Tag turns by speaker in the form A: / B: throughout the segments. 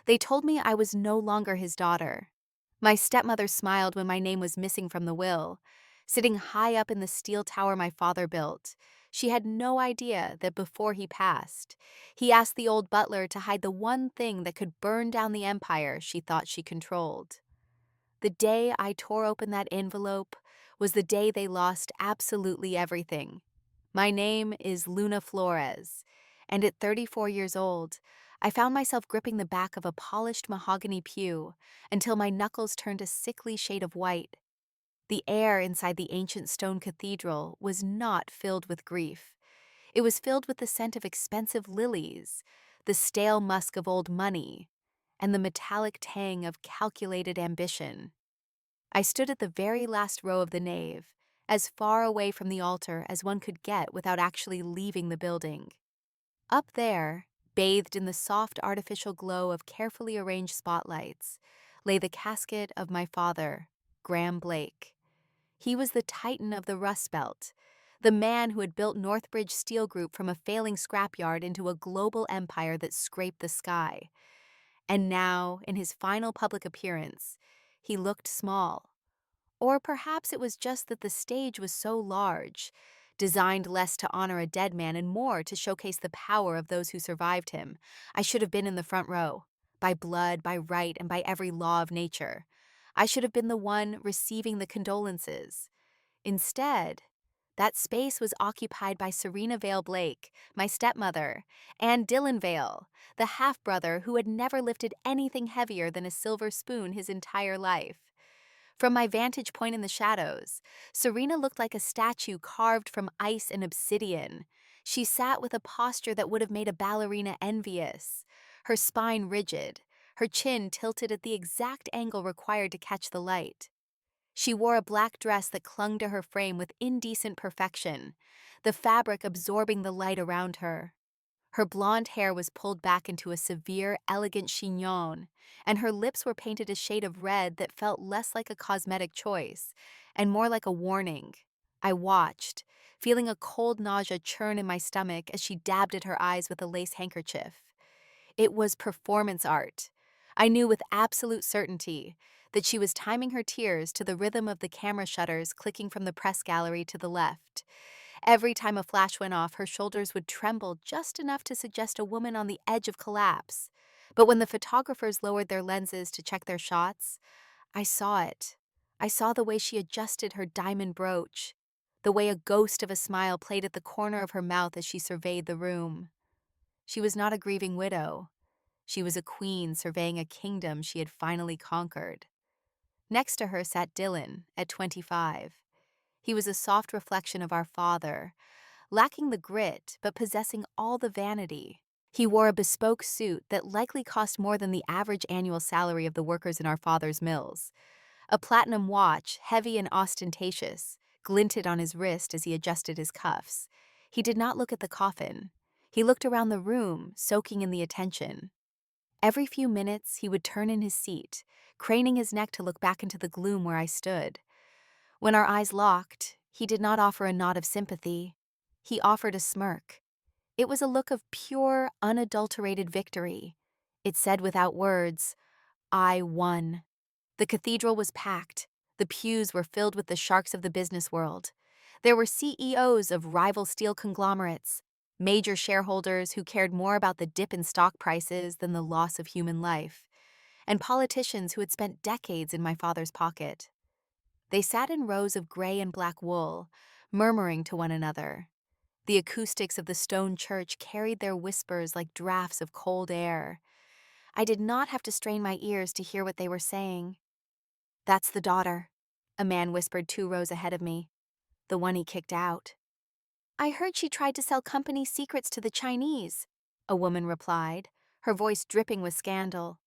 A: They told me I was no longer his daughter. My stepmother smiled when my name was missing from the will. Sitting high up in the steel tower my father built, she had no idea that before he passed, he asked the old butler to hide the one thing that could burn down the empire she thought she controlled. The day I tore open that envelope was the day they lost absolutely everything. My name is Luna Flores, and at 34 years old, I found myself gripping the back of a polished mahogany pew until my knuckles turned a sickly shade of white. The air inside the ancient stone cathedral was not filled with grief. It was filled with the scent of expensive lilies, the stale musk of old money, and the metallic tang of calculated ambition. I stood at the very last row of the nave, as far away from the altar as one could get without actually leaving the building. Up there, bathed in the soft artificial glow of carefully arranged spotlights, lay the casket of my father, Graham Blake. He was the titan of the Rust Belt, the man who had built Northbridge Steel Group from a failing scrapyard into a global empire that scraped the sky. And now, in his final public appearance, he looked small. Or perhaps it was just that the stage was so large, designed less to honor a dead man and more to showcase the power of those who survived him. I should have been in the front row, by blood, by right, and by every law of nature. I should have been the one receiving the condolences. Instead, that space was occupied by Serena Vale Blake, my stepmother, and Dylan Vale, the half-brother who had never lifted anything heavier than a silver spoon his entire life. From my vantage point in the shadows, Serena looked like a statue carved from ice and obsidian. She sat with a posture that would have made a ballerina envious, her spine rigid, her chin tilted at the exact angle required to catch the light. She wore a black dress that clung to her frame with indecent perfection, the fabric absorbing the light around her. Her blonde hair was pulled back into a severe, elegant chignon, and her lips were painted a shade of red that felt less like a cosmetic choice and more like a warning. I watched, feeling a cold nausea churn in my stomach as she dabbed at her eyes with a lace handkerchief. It was performance art. I knew with absolute certainty that she was timing her tears to the rhythm of the camera shutters clicking from the press gallery to the left. Every time a flash went off, her shoulders would tremble just enough to suggest a woman on the edge of collapse. But when the photographers lowered their lenses to check their shots, I saw it. I saw the way she adjusted her diamond brooch, the way a ghost of a smile played at the corner of her mouth as she surveyed the room. She was not a grieving widow. She was a queen surveying a kingdom she had finally conquered. Next to her sat Dylan, at 25. He was a soft reflection of our father, lacking the grit but possessing all the vanity. He wore a bespoke suit that likely cost more than the average annual salary of the workers in our father's mills. A platinum watch, heavy and ostentatious, glinted on his wrist as he adjusted his cuffs. He did not look at the coffin. He looked around the room, soaking in the attention. Every few minutes, he would turn in his seat, craning his neck to look back into the gloom where I stood. When our eyes locked, he did not offer a nod of sympathy. He offered a smirk. It was a look of pure, unadulterated victory. It said without words, "I won." The cathedral was packed. The pews were filled with the sharks of the business world. There were CEOs of rival steel conglomerates, major shareholders who cared more about the dip in stock prices than the loss of human life, and politicians who had spent decades in my father's pocket. They sat in rows of gray and black wool, murmuring to one another. The acoustics of the stone church carried their whispers like drafts of cold air. I did not have to strain my ears to hear what they were saying. "That's the daughter," a man whispered 2 rows ahead of me. "The one he kicked out." "I heard she tried to sell company secrets to the Chinese," a woman replied, her voice dripping with scandal.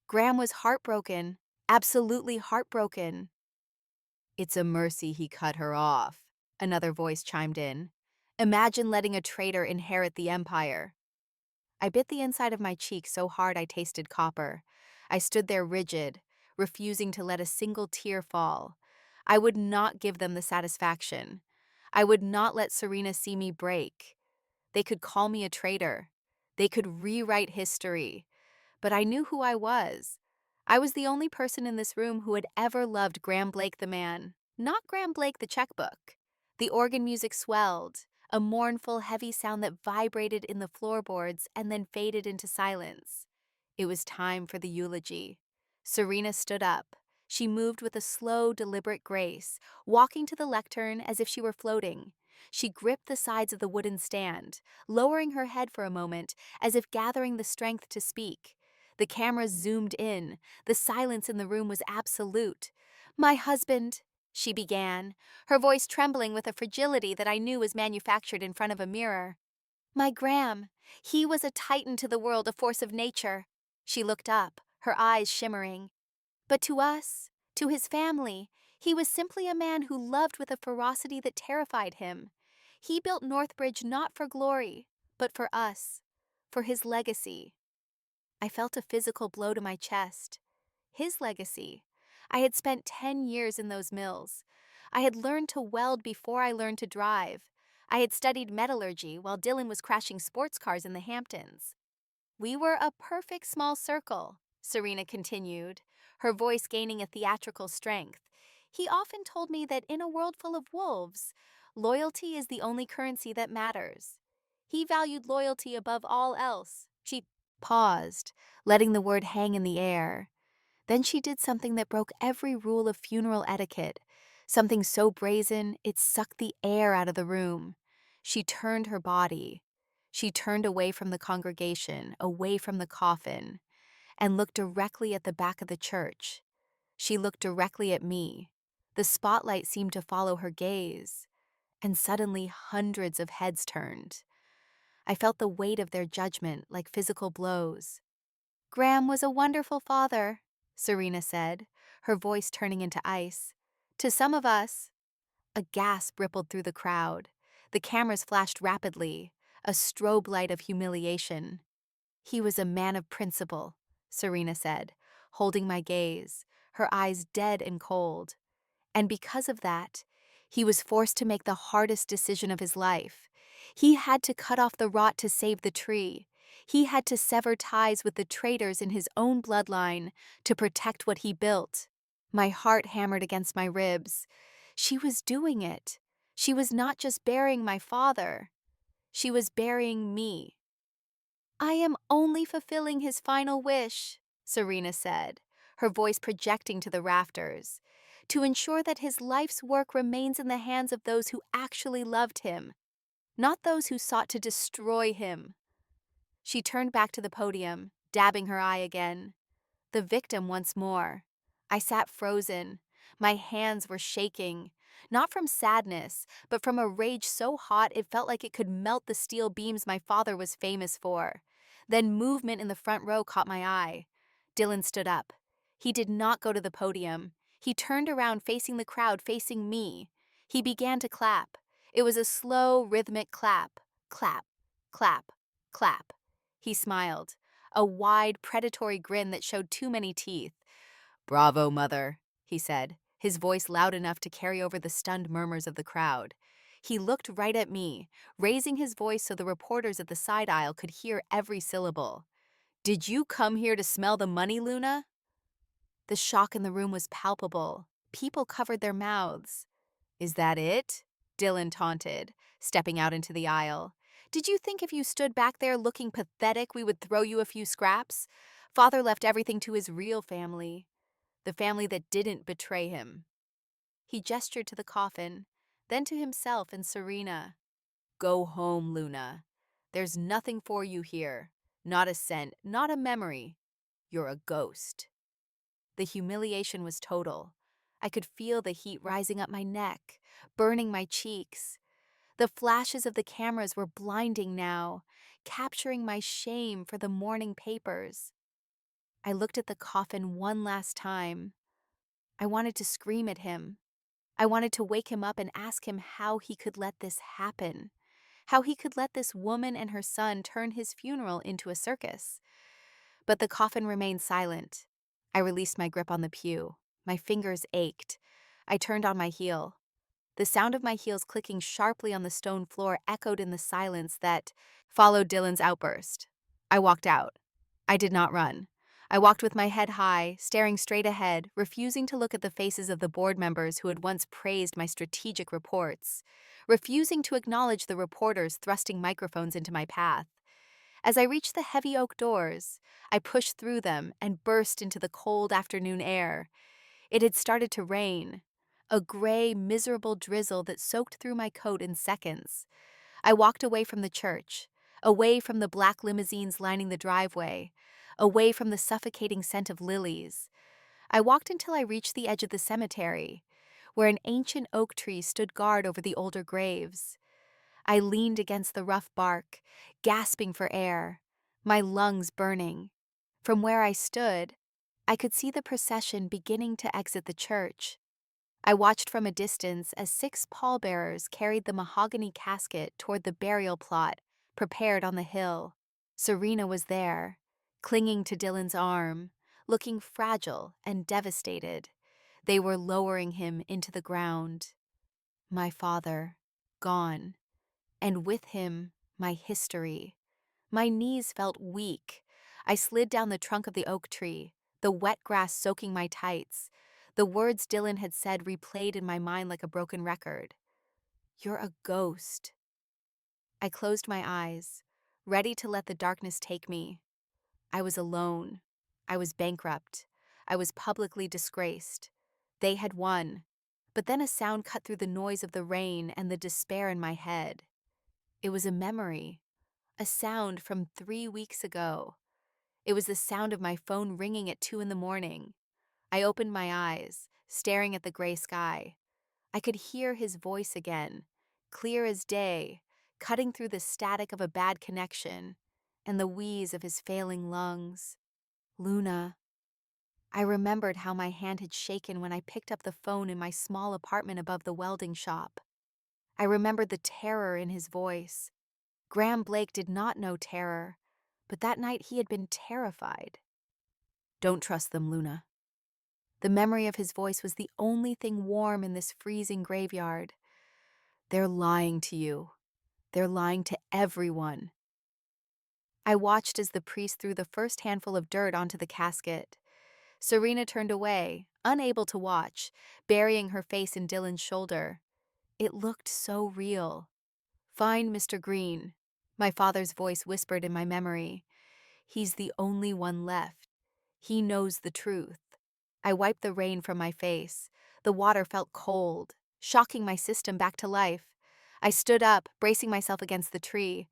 A: Graham was heartbroken, absolutely heartbroken. "It's a mercy he cut her off," another voice chimed in. "Imagine letting a traitor inherit the empire." I bit the inside of my cheek so hard I tasted copper. I stood there rigid, refusing to let a single tear fall. I would not give them the satisfaction. I would not let Serena see me break. They could call me a traitor. They could rewrite history. but I knew who I was. I was the only person in this room who had ever loved Graham Blake the man, not Graham Blake the checkbook. The organ music swelled, a mournful, heavy sound that vibrated in the floorboards and then faded into silence. It was time for the eulogy. Serena stood up. She moved with a slow, deliberate grace, walking to the lectern as if she were floating. She gripped the sides of the wooden stand, lowering her head for a moment, as if gathering the strength to speak. The cameras zoomed in. The silence in the room was absolute. "My husband," she began, her voice trembling with a fragility that I knew was manufactured in front of a mirror. "My Graham, he was a titan to the world, a force of nature." She looked up, her eyes shimmering. "But to us, to his family, he was simply a man who loved with a ferocity that terrified him. He built Northbridge not for glory, but for us, for his legacy." I felt a physical blow to my chest. His legacy. I had spent 10 years in those mills. I had learned to weld before I learned to drive. I had studied metallurgy while Dylan was crashing sports cars in the Hamptons. "We were a perfect small circle," Serena continued, her voice gaining a theatrical strength. "He often told me that in a world full of wolves, loyalty is the only currency that matters. He valued loyalty above all else." She paused, letting the word hang in the air. Then she did something that broke every rule of funeral etiquette, something so brazen it sucked the air out of the room. She turned her body. She turned away from the congregation, away from the coffin, and looked directly at the back of the church. She looked directly at me. The spotlight seemed to follow her gaze, and suddenly hundreds of heads turned. I felt the weight of their judgment like physical blows. "Graham was a wonderful father," Serena said, her voice turning into ice. "To some of us." A gasp rippled through the crowd. The cameras flashed rapidly, a strobe light of humiliation. "He was a man of principle," Serena said, holding my gaze, her eyes dead and cold. "And because of that, he was forced to make the hardest decision of his life. He had to cut off the rot to save the tree. He had to sever ties with the traitors in his own bloodline to protect what he built." My heart hammered against my ribs. She was doing it. She was not just burying my father. She was burying me. "I am only fulfilling his final wish," Serena said, her voice projecting to the rafters, "to ensure that his life's work remains in the hands of those who actually loved him, not those who sought to destroy him." She turned back to the podium, dabbing her eye again. The victim once more. I sat frozen. My hands were shaking, not from sadness, but from a rage so hot it felt like it could melt the steel beams my father was famous for. Then movement in the front row caught my eye. Dylan stood up. He did not go to the podium. He turned around facing the crowd, facing me. He began to clap. It was a slow, rhythmic clap. Clap, clap, clap. He smiled, a wide, predatory grin that showed too many teeth. "Bravo, mother," he said, his voice loud enough to carry over the stunned murmurs of the crowd. He looked right at me, raising his voice so the reporters at the side aisle could hear every syllable. "Did you come here to smell the money, Luna?" The shock in the room was palpable. People covered their mouths. "Is that it?" Dylan taunted, stepping out into the aisle. "Did you think if you stood back there looking pathetic we would throw you a few scraps? Father left everything to his real family, the family that didn't betray him." He gestured to the coffin, then to himself and Serena. "Go home, Luna. There's nothing for you here. Not a cent, not a memory. You're a ghost." The humiliation was total. I could feel the heat rising up my neck, burning my cheeks. The flashes of the cameras were blinding now, capturing my shame for the morning papers. I looked at the coffin one last time. I wanted to scream at him. I wanted to wake him up and ask him how he could let this happen, how he could let this woman and her son turn his funeral into a circus. But the coffin remained silent. I released my grip on the pew. My fingers ached. I turned on my heel. The sound of my heels clicking sharply on the stone floor echoed in the silence that followed Dylan's outburst. I walked out. I did not run. I walked with my head high, staring straight ahead, refusing to look at the faces of the board members who had once praised my strategic reports, refusing to acknowledge the reporters thrusting microphones into my path. As I reached the heavy oak doors, I pushed through them and burst into the cold afternoon air. It had started to rain, a gray, miserable drizzle that soaked through my coat in seconds. I walked away from the church, away from the black limousines lining the driveway, away from the suffocating scent of lilies. I walked until I reached the edge of the cemetery, where an ancient oak tree stood guard over the older graves. I leaned against the rough bark, gasping for air, my lungs burning. From where I stood, I could see the procession beginning to exit the church. I watched from a distance as 6 pallbearers carried the mahogany casket toward the burial plot prepared on the hill. Serena was there, clinging to Dylan's arm, looking fragile and devastated. They were lowering him into the ground. My father, gone, and with him, my history. My knees felt weak. I slid down the trunk of the oak tree, the wet grass soaking my tights. The words Dylan had said replayed in my mind like a broken record. "You're a ghost." I closed my eyes, ready to let the darkness take me. I was alone. I was bankrupt. I was publicly disgraced. They had won. But then a sound cut through the noise of the rain and the despair in my head. It was a memory, a sound from 3 weeks ago. It was the sound of my phone ringing at 2 in the morning. I opened my eyes, staring at the gray sky. I could hear his voice again, clear as day, cutting through the static of a bad connection and the wheeze of his failing lungs. "Luna." I remembered how my hand had shaken when I picked up the phone in my small apartment above the welding shop. I remembered the terror in his voice. Graham Blake did not know terror, but that night he had been terrified. "Don't trust them, Luna." The memory of his voice was the only thing warm in this freezing graveyard. "They're lying to you. They're lying to everyone." I watched as the priest threw the first handful of dirt onto the casket. Serena turned away, unable to watch, burying her face in Dylan's shoulder. It looked so real. "Find Mr. Green," my father's voice whispered in my memory. "He's the only one left. He knows the truth." I wiped the rain from my face. The water felt cold, shocking my system back to life. I stood up, bracing myself against the tree.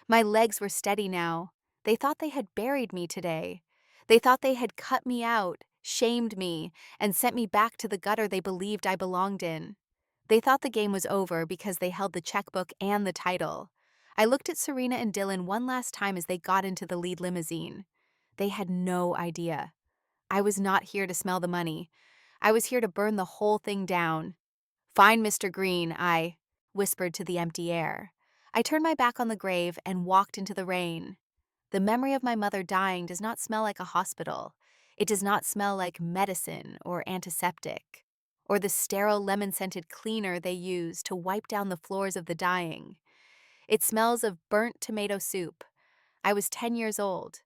A: My legs were steady now. They thought they had buried me today. They thought they had cut me out, shamed me, and sent me back to the gutter they believed I belonged in. They thought the game was over because they held the checkbook and the title. I looked at Serena and Dylan one last time as they got into the lead limousine. They had no idea. I was not here to smell the money. I was here to burn the whole thing down. "Find Mr. Green," I whispered to the empty air. I turned my back on the grave and walked into the rain. The memory of my mother dying does not smell like a hospital. It does not smell like medicine or antiseptic, or the sterile lemon-scented cleaner they use to wipe down the floors of the dying. It smells of burnt tomato soup. I was 10 years old.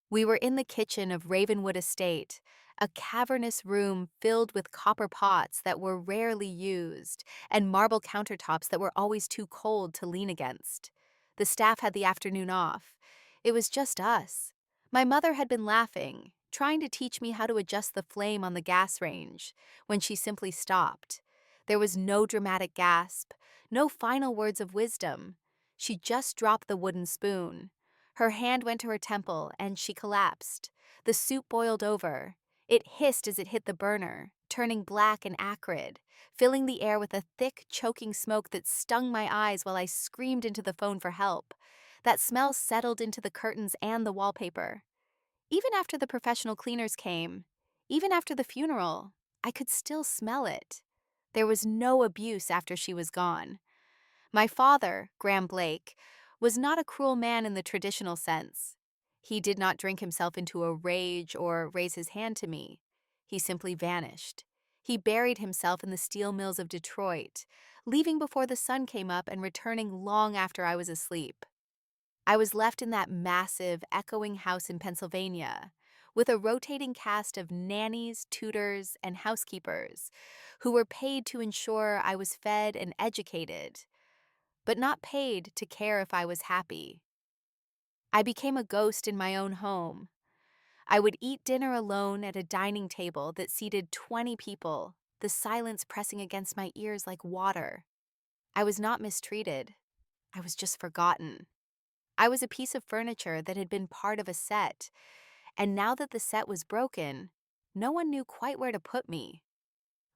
A: We were in the kitchen of Ravenwood Estate, a cavernous room filled with copper pots that were rarely used and marble countertops that were always too cold to lean against. The staff had the afternoon off. It was just us. My mother had been laughing, trying to teach me how to adjust the flame on the gas range, when she simply stopped. There was no dramatic gasp, no final words of wisdom. She just dropped the wooden spoon. Her hand went to her temple, and she collapsed. The soup boiled over. It hissed as it hit the burner, turning black and acrid, filling the air with a thick, choking smoke that stung my eyes while I screamed into the phone for help. That smell settled into the curtains and the wallpaper. Even after the professional cleaners came, even after the funeral, I could still smell it. There was no abuse after she was gone. My father, Graham Blake, was not a cruel man in the traditional sense. He did not drink himself into a rage or raise his hand to me. He simply vanished. He buried himself in the steel mills of Detroit, leaving before the sun came up and returning long after I was asleep. I was left in that massive, echoing house in Pennsylvania with a rotating cast of nannies, tutors, and housekeepers who were paid to ensure I was fed and educated, but not paid to care if I was happy. I became a ghost in my own home. I would eat dinner alone at a dining table that seated 20 people, the silence pressing against my ears like water. I was not mistreated. I was just forgotten. I was a piece of furniture that had been part of a set, and now that the set was broken, no one knew quite where to put me.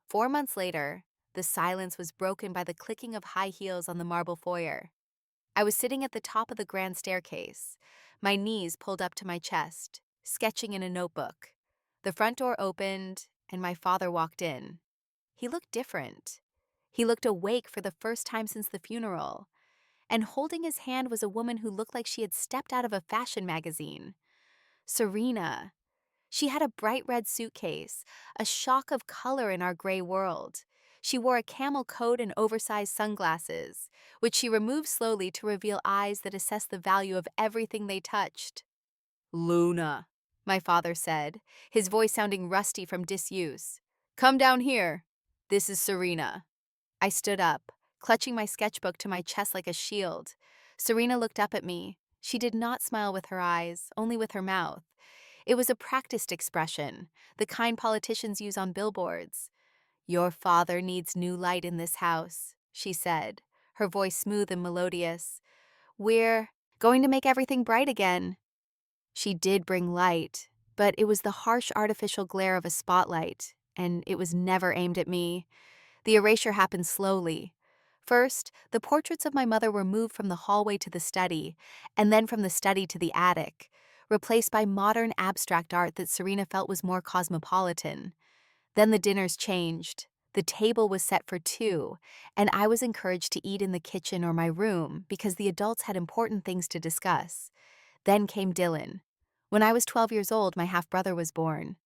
A: 4 months later, the silence was broken by the clicking of high heels on the marble foyer. I was sitting at the top of the grand staircase, my knees pulled up to my chest, sketching in a notebook. The front door opened, and my father walked in. He looked different. He looked awake for the first time since the funeral, and holding his hand was a woman who looked like she had stepped out of a fashion magazine. Serena. She had a bright red suitcase, a shock of color in our gray world. She wore a camel coat and oversized sunglasses, which she removed slowly to reveal eyes that assessed the value of everything they touched. "Luna," my father said, his voice sounding rusty from disuse. "Come down here. This is Serena." I stood up, clutching my sketchbook to my chest like a shield. Serena looked up at me. She did not smile with her eyes, only with her mouth. It was a practiced expression, the kind politicians use on billboards. "Your father needs new light in this house," she said, her voice smooth and melodious. "We're going to make everything bright again." She did bring light, but it was the harsh artificial glare of a spotlight, and it was never aimed at me. The erasure happened slowly. First, the portraits of my mother were moved from the hallway to the study, and then from the study to the attic, replaced by modern abstract art that Serena felt was more cosmopolitan. Then the dinners changed. The table was set for two, and I was encouraged to eat in the kitchen or my room because the adults had important things to discuss. Then came Dylan. When I was 12 years old, my half-brother was born.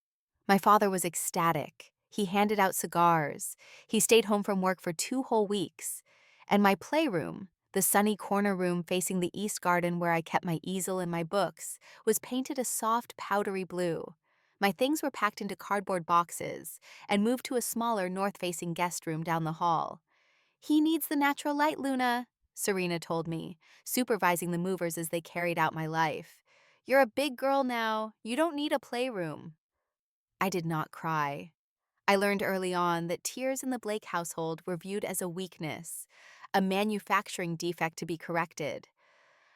A: My father was ecstatic. He handed out cigars. He stayed home from work for 2 whole weeks. And my playroom, the sunny corner room facing the east garden where I kept my easel and my books, was painted a soft, powdery blue. My things were packed into cardboard boxes and moved to a smaller north-facing guest room down the hall. "He needs the natural light, Luna," Serena told me, supervising the movers as they carried out my life. "You're a big girl now. You don't need a playroom." I did not cry. I learned early on that tears in the Blake household were viewed as a weakness, a manufacturing defect to be corrected.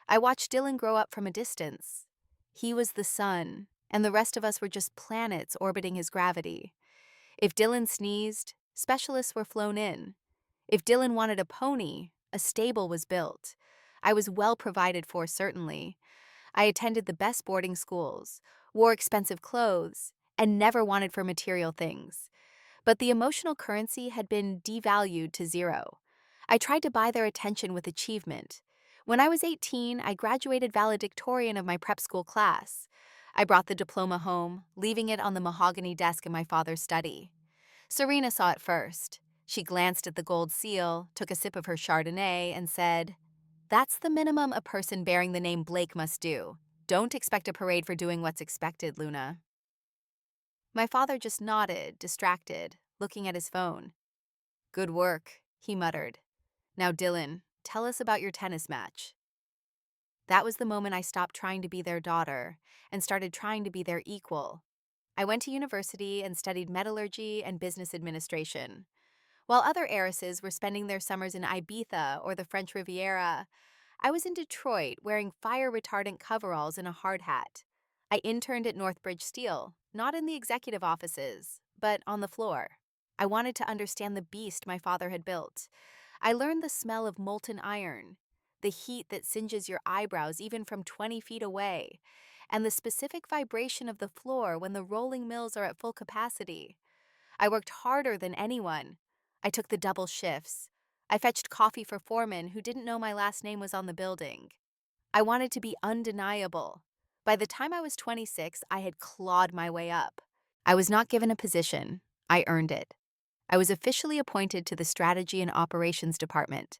A: I watched Dylan grow up from a distance. He was the sun, and the rest of us were just planets orbiting his gravity. If Dylan sneezed, specialists were flown in. If Dylan wanted a pony, a stable was built. I was well provided for, certainly. I attended the best boarding schools, wore expensive clothes, and never wanted for material things. But the emotional currency had been devalued to zero. I tried to buy their attention with achievement. When I was 18, I graduated valedictorian of my prep school class. I brought the diploma home, leaving it on the mahogany desk in my father's study. Serena saw it first. She glanced at the gold seal, took a sip of her Chardonnay, and said, "That's the minimum a person bearing the name Blake must do. Don't expect a parade for doing what's expected, Luna." My father just nodded, distracted, looking at his phone. "Good work," he muttered. "Now, Dylan, tell us about your tennis match." That was the moment I stopped trying to be their daughter and started trying to be their equal. I went to university and studied metallurgy and business administration. While other heiresses were spending their summers in Ibiza or the French Riviera, I was in Detroit wearing fire-retardant coveralls and a hard hat. I interned at Northbridge Steel, not in the executive offices, but on the floor. I wanted to understand the beast my father had built. I learned the smell of molten iron, the heat that singes your eyebrows even from 20 feet away, and the specific vibration of the floor when the rolling mills are at full capacity. I worked harder than anyone. I took the double shifts. I fetched coffee for foremen who didn't know my last name was on the building. I wanted to be undeniable. By the time I was 26, I had clawed my way up. I was not given a position. I earned it. I was officially appointed to the Strategy and Operations Department.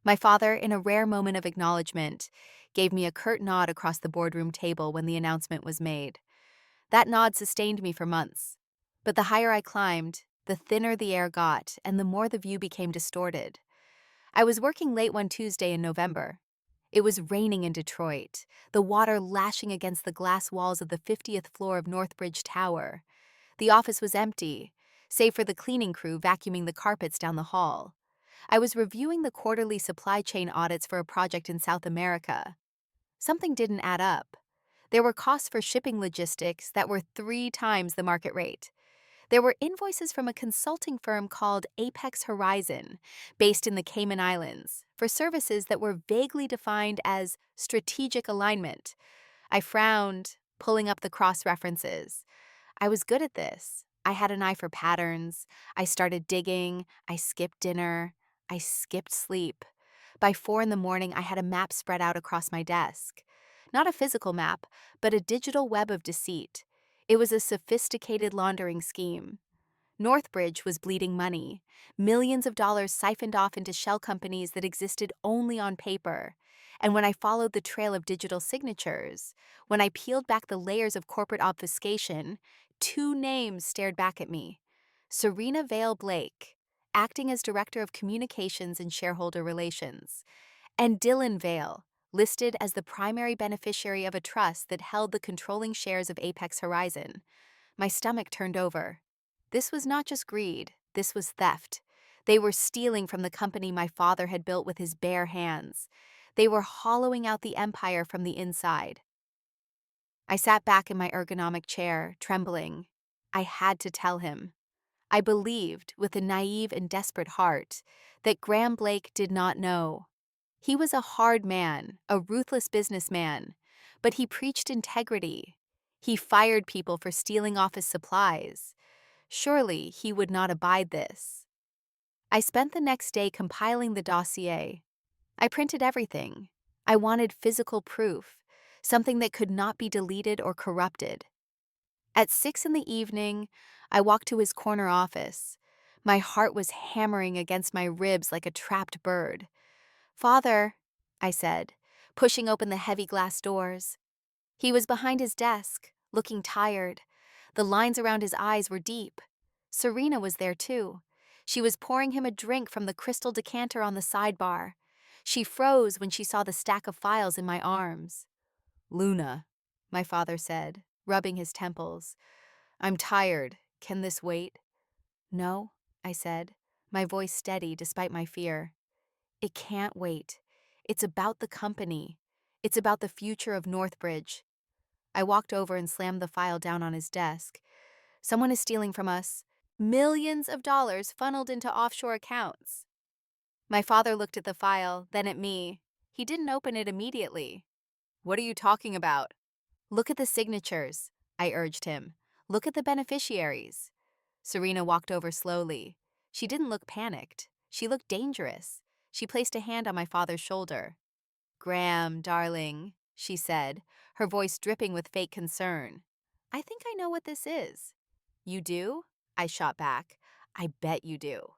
A: My father, in a rare moment of acknowledgement, gave me a curt nod across the boardroom table when the announcement was made. That nod sustained me for months. But the higher I climbed, the thinner the air got, and the more the view became distorted. I was working late one Tuesday in November. It was raining in Detroit, the water lashing against the glass walls of the 50th floor of Northbridge Tower. The office was empty, save for the cleaning crew vacuuming the carpets down the hall. I was reviewing the quarterly supply chain audits for a project in South America. Something didn't add up. There were costs for shipping logistics that were 3 times the market rate. There were invoices from a consulting firm called Apex Horizon, based in the Cayman Islands, for services that were vaguely defined as strategic alignment. I frowned, pulling up the cross-references. I was good at this. I had an eye for patterns. I started digging. I skipped dinner. I skipped sleep. By 4 in the morning, I had a map spread out across my desk. Not a physical map, but a digital web of deceit. It was a sophisticated laundering scheme. Northbridge was bleeding money, millions of dollars siphoned off into shell companies that existed only on paper. And when I followed the trail of digital signatures, when I peeled back the layers of corporate obfuscation, 2 names stared back at me. Serena Vale Blake, acting as Director of Communications and Shareholder Relations, and Dylan Vale, listed as the primary beneficiary of a trust that held the controlling shares of Apex Horizon. My stomach turned over. This was not just greed, this was theft. They were stealing from the company my father had built with his bare hands. They were hollowing out the empire from the inside. I sat back in my ergonomic chair, trembling. I had to tell him. I believed, with a naive and desperate heart, that Graham Blake did not know. He was a hard man, a ruthless businessman, but he preached integrity. He fired people for stealing office supplies. Surely he would not abide this. I spent the next day compiling the dossier. I printed everything. I wanted physical proof, something that could not be deleted or corrupted. At 6 in the evening, I walked to his corner office. My heart was hammering against my ribs like a trapped bird. "Father," I said, pushing open the heavy glass doors. He was behind his desk, looking tired. The lines around his eyes were deep. Serena was there too. She was pouring him a drink from the crystal decanter on the sidebar. She froze when she saw the stack of files in my arms. "Luna," my father said, rubbing his temples. "I'm tired. Can this wait?" "No," I said, my voice steady despite my fear. "It can't wait. It's about the company. It's about the future of Northbridge." I walked over and slammed the file down on his desk. "Someone is stealing from us. Millions of dollars funneled into offshore accounts." My father looked at the file, then at me. He didn't open it immediately. "What are you talking about?" "Look at the signatures," I urged him. "Look at the beneficiaries." Serena walked over slowly. She didn't look panicked. She looked dangerous. She placed a hand on my father's shoulder. "Graham, darling," she said, her voice dripping with fake concern. "I think I know what this is." "You do?" I shot back. "I bet you do."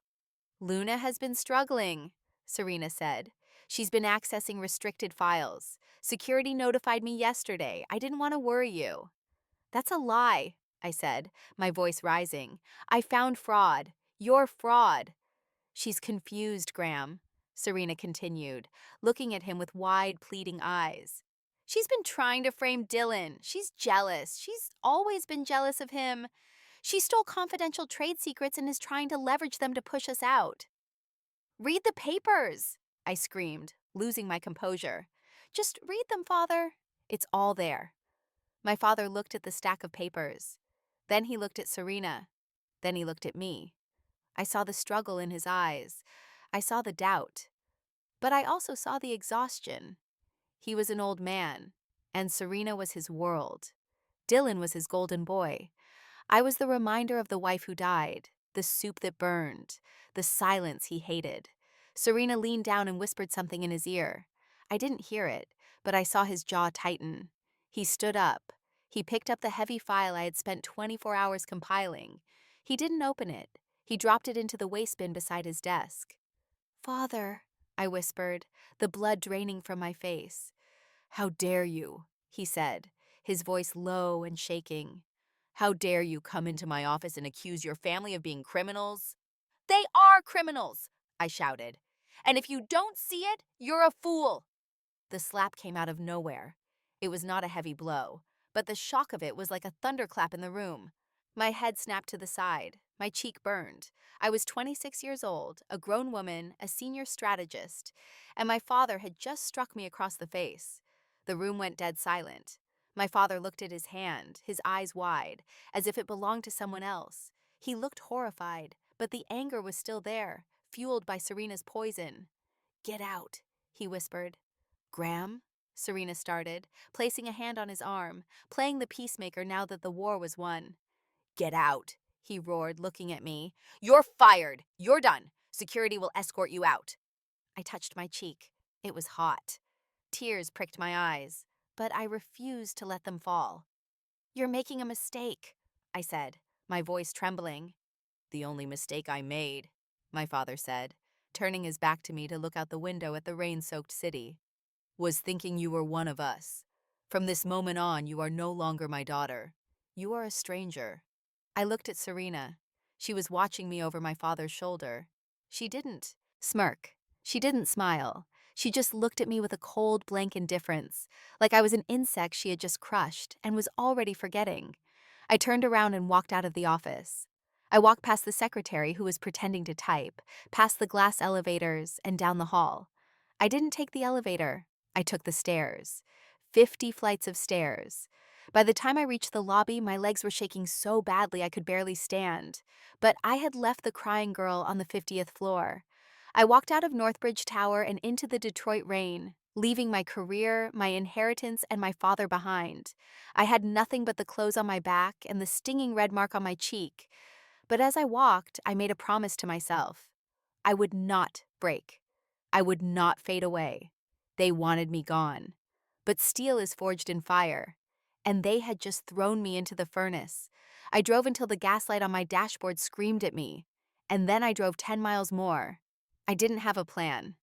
A: "Luna has been struggling," Serena said. "She's been accessing restricted files. Security notified me yesterday. I didn't want to worry you." "That's a lie," I said, my voice rising. "I found fraud. You're fraud." "She's confused, Graham," Serena continued, looking at him with wide, pleading eyes. "She's been trying to frame Dylan. She's jealous. She's always been jealous of him. She stole confidential trade secrets and is trying to leverage them to push us out." "Read the papers," I screamed, losing my composure. "Just read them, Father. It's all there." My father looked at the stack of papers. Then he looked at Serena. Then he looked at me. I saw the struggle in his eyes. I saw the doubt. But I also saw the exhaustion. He was an old man, and Serena was his world. Dylan was his golden boy. I was the reminder of the wife who died, the soup that burned, the silence he hated. Serena leaned down and whispered something in his ear. I didn't hear it, but I saw his jaw tighten. He stood up. He picked up the heavy file I had spent 24 hours compiling. He didn't open it. He dropped it into the waste bin beside his desk. "Father," I whispered, the blood draining from my face. "How dare you?" he said, his voice low and shaking. "How dare you come into my office and accuse your family of being criminals?" "They are criminals!" I shouted. "And if you don't see it, you're a fool!" The slap came out of nowhere. It was not a heavy blow, but the shock of it was like a thunderclap in the room. My head snapped to the side. My cheek burned. I was 26 years old, a grown woman, a senior strategist, and my father had just struck me across the face. The room went dead silent. My father looked at his hand, his eyes wide, as if it belonged to someone else. He looked horrified, but the anger was still there, fueled by Serena's poison. "Get out," he whispered. "Graham?" Serena started, placing a hand on his arm, playing the peacemaker now that the war was won. "Get out," he roared, looking at me. "You're fired. You're done. Security will escort you out." I touched my cheek. It was hot. Tears pricked my eyes, but I refused to let them fall. "You're making a mistake," I said, my voice trembling. "The only mistake I made," my father said, turning his back to me to look out the window at the rain-soaked city, "was thinking you were one of us. From this moment on, you are no longer my daughter. You are a stranger." I looked at Serena. She was watching me over my father's shoulder. She didn't smirk. She didn't smile. She just looked at me with a cold, blank indifference, like I was an insect she had just crushed and was already forgetting. I turned around and walked out of the office. I walked past the secretary who was pretending to type, past the glass elevators, and down the hall. I didn't take the elevator. I took the stairs. 50 flights of stairs. By the time I reached the lobby, my legs were shaking so badly I could barely stand. But I had left the crying girl on the 50th floor. I walked out of Northbridge Tower and into the Detroit rain, leaving my career, my inheritance, and my father behind. I had nothing but the clothes on my back and the stinging red mark on my cheek. But as I walked, I made a promise to myself. I would not break. I would not fade away. They wanted me gone. But steel is forged in fire. And they had just thrown me into the furnace. I drove until the gaslight on my dashboard screamed at me. And then I drove 10 miles more. I didn't have a plan.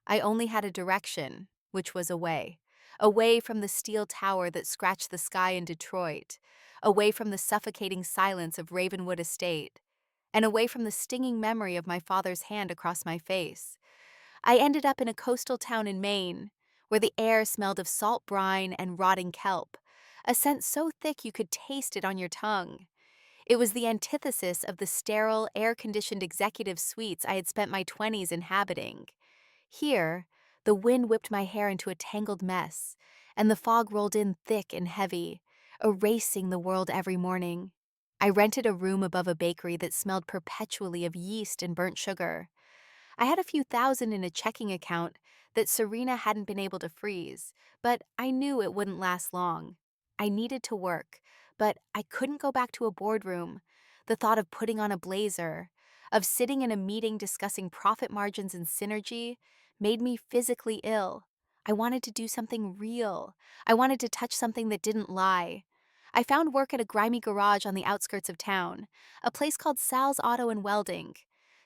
A: I only had a direction, which was away. Away from the steel tower that scratched the sky in Detroit. Away from the suffocating silence of Ravenwood Estate. And away from the stinging memory of my father's hand across my face. I ended up in a coastal town in Maine, where the air smelled of salt brine and rotting kelp, a scent so thick you could taste it on your tongue. It was the antithesis of the sterile, air-conditioned executive suites I had spent my 20s inhabiting. Here, the wind whipped my hair into a tangled mess, and the fog rolled in thick and heavy, erasing the world every morning. I rented a room above a bakery that smelled perpetually of yeast and burnt sugar. I had a few thousand in a checking account that Serena hadn't been able to freeze, but I knew it wouldn't last long. I needed to work, but I couldn't go back to a boardroom. The thought of putting on a blazer, of sitting in a meeting discussing profit margins and synergy, made me physically ill. I wanted to do something real. I wanted to touch something that didn't lie. I found work at a grimy garage on the outskirts of town, a place called Sal's Auto and Welding.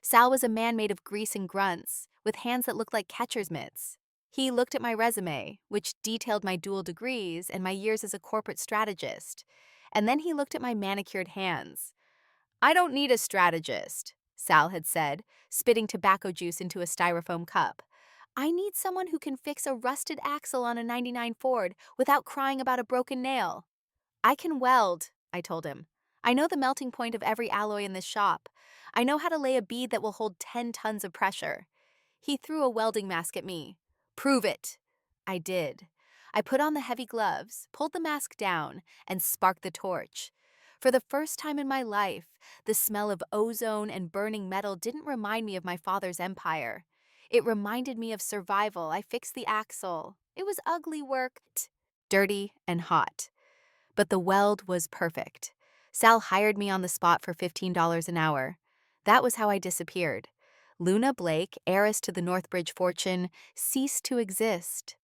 A: Sal was a man made of grease and grunts, with hands that looked like catcher's mitts. He looked at my resume, which detailed my dual degrees and my years as a corporate strategist. And then he looked at my manicured hands. "I don't need a strategist," Sal had said, spitting tobacco juice into a styrofoam cup. "I need someone who can fix a rusted axle on a '99 Ford without crying about a broken nail." "I can weld," I told him. "I know the melting point of every alloy in this shop. I know how to lay a bead that will hold 10 tons of pressure." He threw a welding mask at me. "Prove it." I did. I put on the heavy gloves, pulled the mask down, and sparked the torch. For the first time in my life, the smell of ozone and burning metal didn't remind me of my father's empire. It reminded me of survival. I fixed the axle. It was ugly work, dirty and hot. But the weld was perfect. Sal hired me on the spot for $15 an hour. That was how I disappeared. Luna Blake, heiress to the Northbridge fortune, ceased to exist.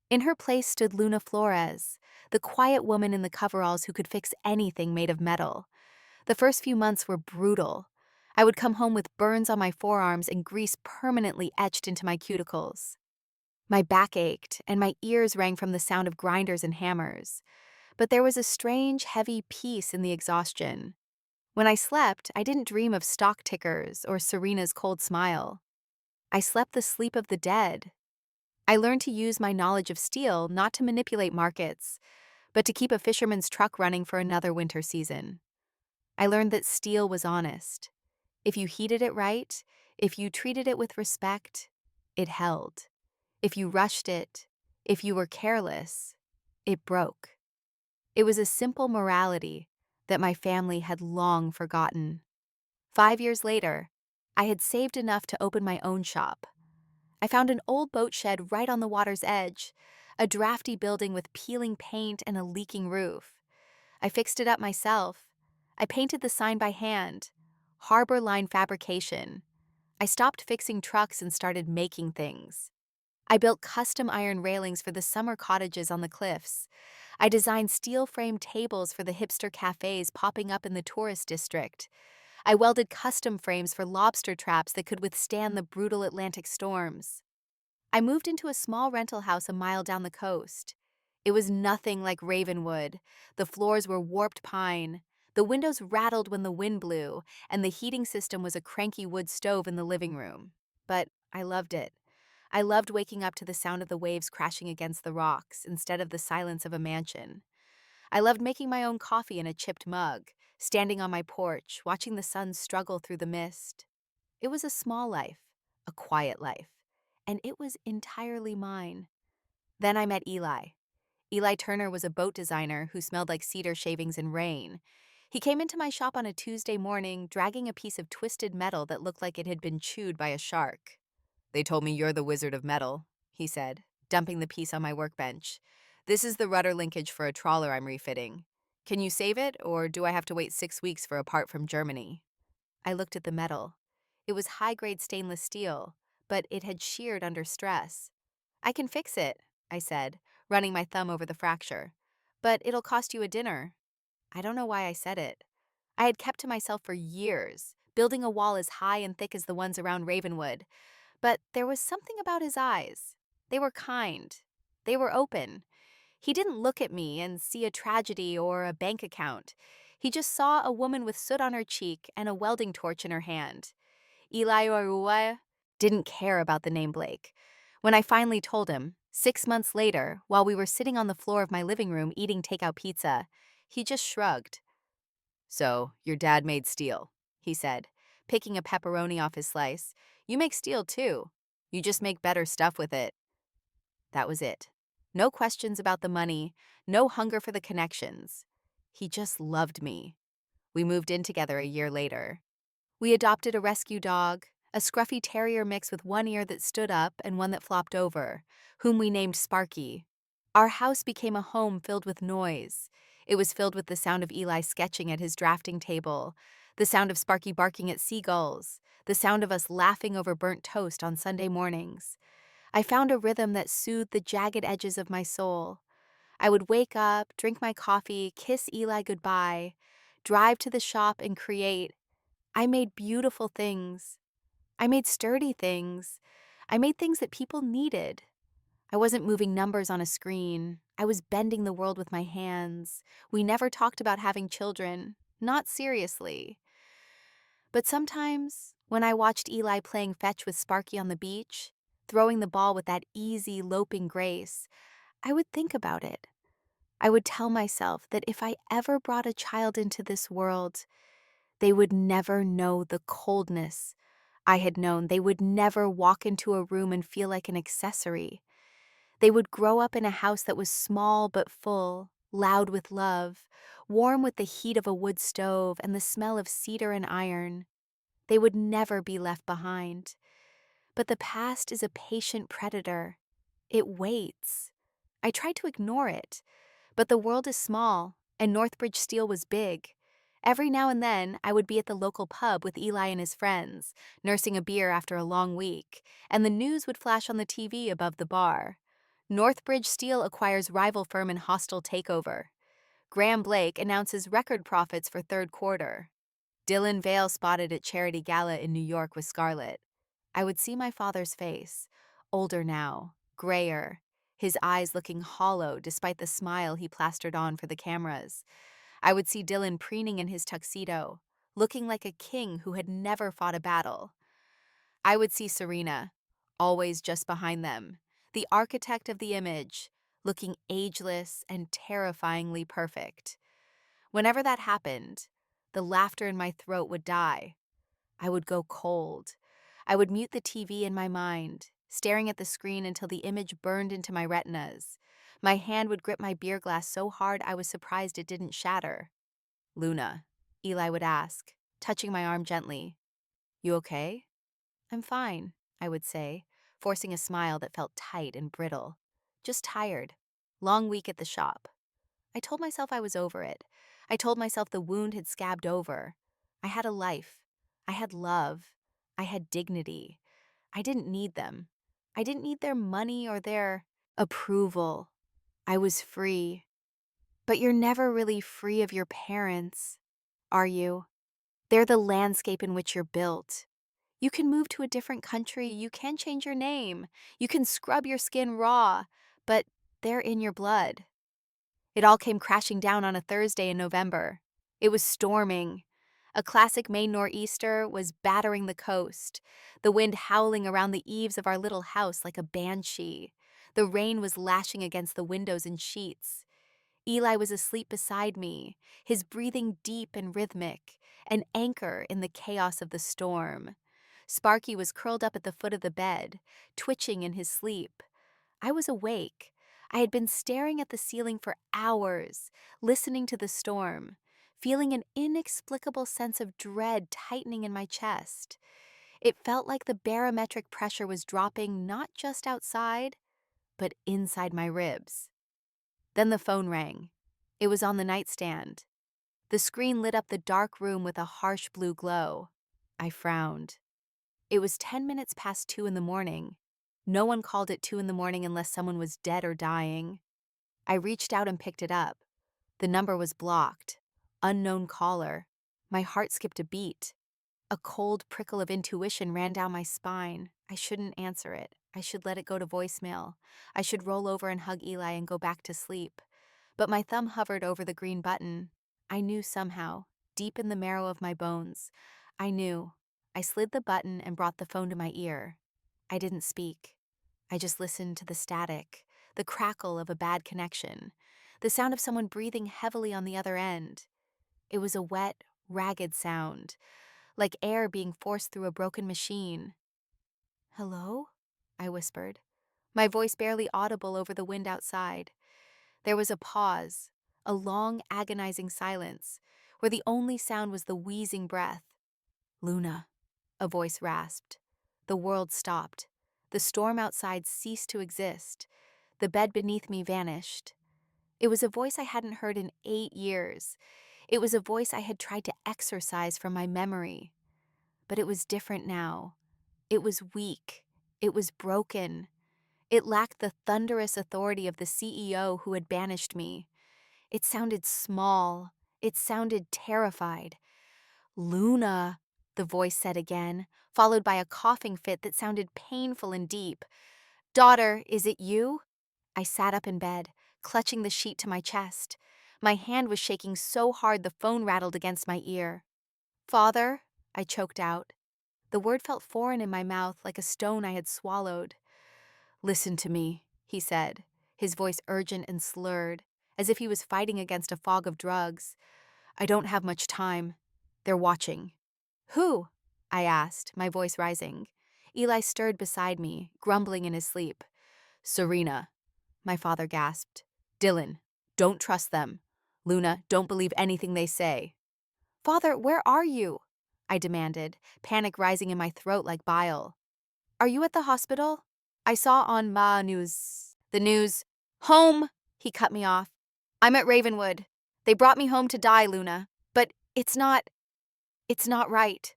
A: In her place stood Luna Flores, the quiet woman in the coveralls who could fix anything made of metal. The first few months were brutal. I would come home with burns on my forearms and grease permanently etched into my cuticles. My back ached, and my ears rang from the sound of grinders and hammers. But there was a strange, heavy peace in the exhaustion. When I slept, I didn't dream of stock tickers or Serena's cold smile. I slept the sleep of the dead. I learned to use my knowledge of steel not to manipulate markets, but to keep a fisherman's truck running for another winter season. I learned that steel was honest. If you heated it right, if you treated it with respect, it held. If you rushed it, if you were careless, it broke. It was a simple morality that my family had long forgotten. 5 years later, I had saved enough to open my own shop. I found an old boat shed right on the water's edge, a drafty building with peeling paint and a leaking roof. I fixed it up myself. I painted the sign by hand. Harbor Line Fabrication. I stopped fixing trucks and started making things. I built custom iron railings for the summer cottages on the cliffs. I designed steel-framed tables for the hipster cafes popping up in the tourist district. I welded custom frames for lobster traps that could withstand the brutal Atlantic storms. I moved into a small rental house a mile down the coast. It was nothing like Ravenwood. The floors were warped pine. The windows rattled when the wind blew, and the heating system was a cranky wood stove in the living room. But I loved it. I loved waking up to the sound of the waves crashing against the rocks instead of the silence of a mansion. I loved making my own coffee in a chipped mug, standing on my porch, watching the sun struggle through the mist. It was a small life, a quiet life, and it was entirely mine. Then I met Eli. Eli Turner was a boat designer who smelled like cedar shavings and rain. He came into my shop on a Tuesday morning, dragging a piece of twisted metal that looked like it had been chewed by a shark. "They told me you're the wizard of metal," he said, dumping the piece on my workbench. "This is the rudder linkage for a trawler I'm refitting. Can you save it, or do I have to wait 6 weeks for a part from Germany?" I looked at the metal. It was high-grade stainless steel, but it had sheared under stress. "I can fix it," I said, running my thumb over the fracture. "But it'll cost you a dinner." I don't know why I said it. I had kept to myself for years, building a wall as high and thick as the ones around Ravenwood. But there was something about his eyes. They were kind. They were open. He didn't look at me and see a tragedy or a bank account. He just saw a woman with soot on her cheek and a welding torch in her hand. Eli Orua didn't care about the name Blake. When I finally told him, 6 months later, while we were sitting on the floor of my living room eating takeout pizza, he just shrugged. "So, your dad made steel," he said, picking a pepperoni off his slice. "You make steel too. You just make better stuff with it." That was it. No questions about the money, no hunger for the connections. He just loved me. We moved in together a year later. We adopted a rescue dog, a scruffy terrier mix with one ear that stood up and one that flopped over, whom we named Sparky. Our house became a home filled with noise. It was filled with the sound of Eli sketching at his drafting table, the sound of Sparky barking at seagulls, the sound of us laughing over burnt toast on Sunday mornings. I found a rhythm that soothed the jagged edges of my soul. I would wake up, drink my coffee, kiss Eli goodbye, drive to the shop and create. I made beautiful things. I made sturdy things. I made things that people needed. I wasn't moving numbers on a screen. I was bending the world with my hands. We never talked about having children. Not seriously. But sometimes, when I watched Eli playing fetch with Sparky on the beach, throwing the ball with that easy, loping grace, I would think about it. I would tell myself that if I ever brought a child into this world, they would never know the coldness I had known. They would never walk into a room and feel like an accessory. They would grow up in a house that was small but full, loud with love, warm with the heat of a wood stove and the smell of cedar and iron. They would never be left behind. But the past is a patient predator. It waits. I tried to ignore it, but the world is small, and Northbridge Steel was big. Every now and then, I would be at the local pub with Eli and his friends, nursing a beer after a long week, and the news would flash on the TV above the bar. Northbridge Steel acquires rival firm in hostile takeover. Graham Blake announces record profits for third quarter. Dylan Vale spotted at Charity Gala in New York with Scarlett. I would see my father's face, older now, grayer, his eyes looking hollow despite the smile he plastered on for the cameras. I would see Dylan preening in his tuxedo, looking like a king who had never fought a battle. I would see Serena, always just behind them, the architect of the image, looking ageless and terrifyingly perfect. Whenever that happened, the laughter in my throat would die. I would go cold. I would mute the TV in my mind, staring at the screen until the image burned into my retinas. My hand would grip my beer glass so hard I was surprised it didn't shatter. "Luna," Eli would ask, touching my arm gently. "You okay?" "I'm fine," I would say, forcing a smile that felt tight and brittle. "Just tired. Long week at the shop." I told myself I was over it. I told myself the wound had scabbed over. I had a life. I had love. I had dignity. I didn't need them. I didn't need their money or their approval. I was free. But you're never really free of your parents, are you? They're the landscape in which you're built. You can move to a different country, you can change your name, you can scrub your skin raw, but they're in your blood. It all came crashing down on a Thursday in November. It was storming. A classic May nor'easter was battering the coast, the wind howling around the eaves of our little house like a banshee. The rain was lashing against the windows and sheets. Eli was asleep beside me, his breathing deep and rhythmic, an anchor in the chaos of the storm. Sparky was curled up at the foot of the bed, twitching in his sleep. I was awake. I had been staring at the ceiling for hours, listening to the storm, feeling an inexplicable sense of dread tightening in my chest. It felt like the barometric pressure was dropping not just outside, but inside my ribs. Then the phone rang. It was on the nightstand. The screen lit up the dark room with a harsh blue glow. I frowned. It was 10 minutes past 2 in the morning. No one called at 2 in the morning unless someone was dead or dying. I reached out and picked it up. The number was blocked. Unknown caller. My heart skipped a beat. A cold prickle of intuition ran down my spine. I shouldn't answer it. I should let it go to voicemail. I should roll over and hug Eli and go back to sleep. But my thumb hovered over the green button. I knew somehow, deep in the marrow of my bones. I knew. I slid the button and brought the phone to my ear. I didn't speak. I just listened to the static, the crackle of a bad connection, the sound of someone breathing heavily on the other end. It was a wet, ragged sound, like air being forced through a broken machine. "Hello?" I whispered, my voice barely audible over the wind outside. There was a pause, a long, agonizing silence, where the only sound was the wheezing breath. "Luna," a voice rasped. The world stopped. The storm outside ceased to exist. The bed beneath me vanished. It was a voice I hadn't heard in 8 years. It was a voice I had tried to exorcise from my memory. But it was different now. It was weak. It was broken. It lacked the thunderous authority of the CEO who had banished me. It sounded small. It sounded terrified. "Luna," the voice said again, followed by a coughing fit that sounded painful and deep. "Daughter, is it you?" I sat up in bed, clutching the sheet to my chest. My hand was shaking so hard the phone rattled against my ear. "Father," I choked out. The word felt foreign in my mouth, like a stone I had swallowed. "Listen to me," he said, his voice urgent and slurred, as if he was fighting against a fog of drugs. "I don't have much time. They're watching." "Who?" I asked, my voice rising. Eli stirred beside me, grumbling in his sleep. "Serena," my father gasped. "Dylan, don't trust them. Luna, don't believe anything they say." "Father, where are you?" I demanded, panic rising in my throat like bile. "Are you at the hospital? I saw on news. The news." "Home!" he cut me off. "I'm at Ravenwood. They brought me home to die, Luna. But it's not right."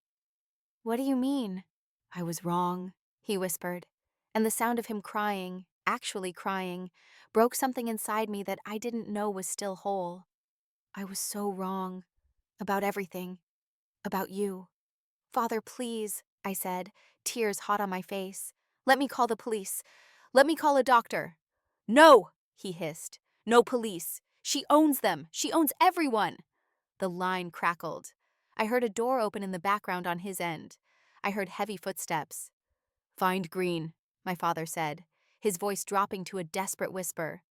A: "What do you mean?" "I was wrong," he whispered, and the sound of him crying, actually crying, broke something inside me that I didn't know was still whole. "I was so wrong. About everything. About you. Father, please, I said, tears hot on my face. Let me call the police. Let me call a doctor. No, he hissed. No police. She owns them. She owns everyone. The line crackled. I heard a door open in the background on his end. I heard heavy footsteps. Find Green, my father said, his voice dropping to a desperate whisper.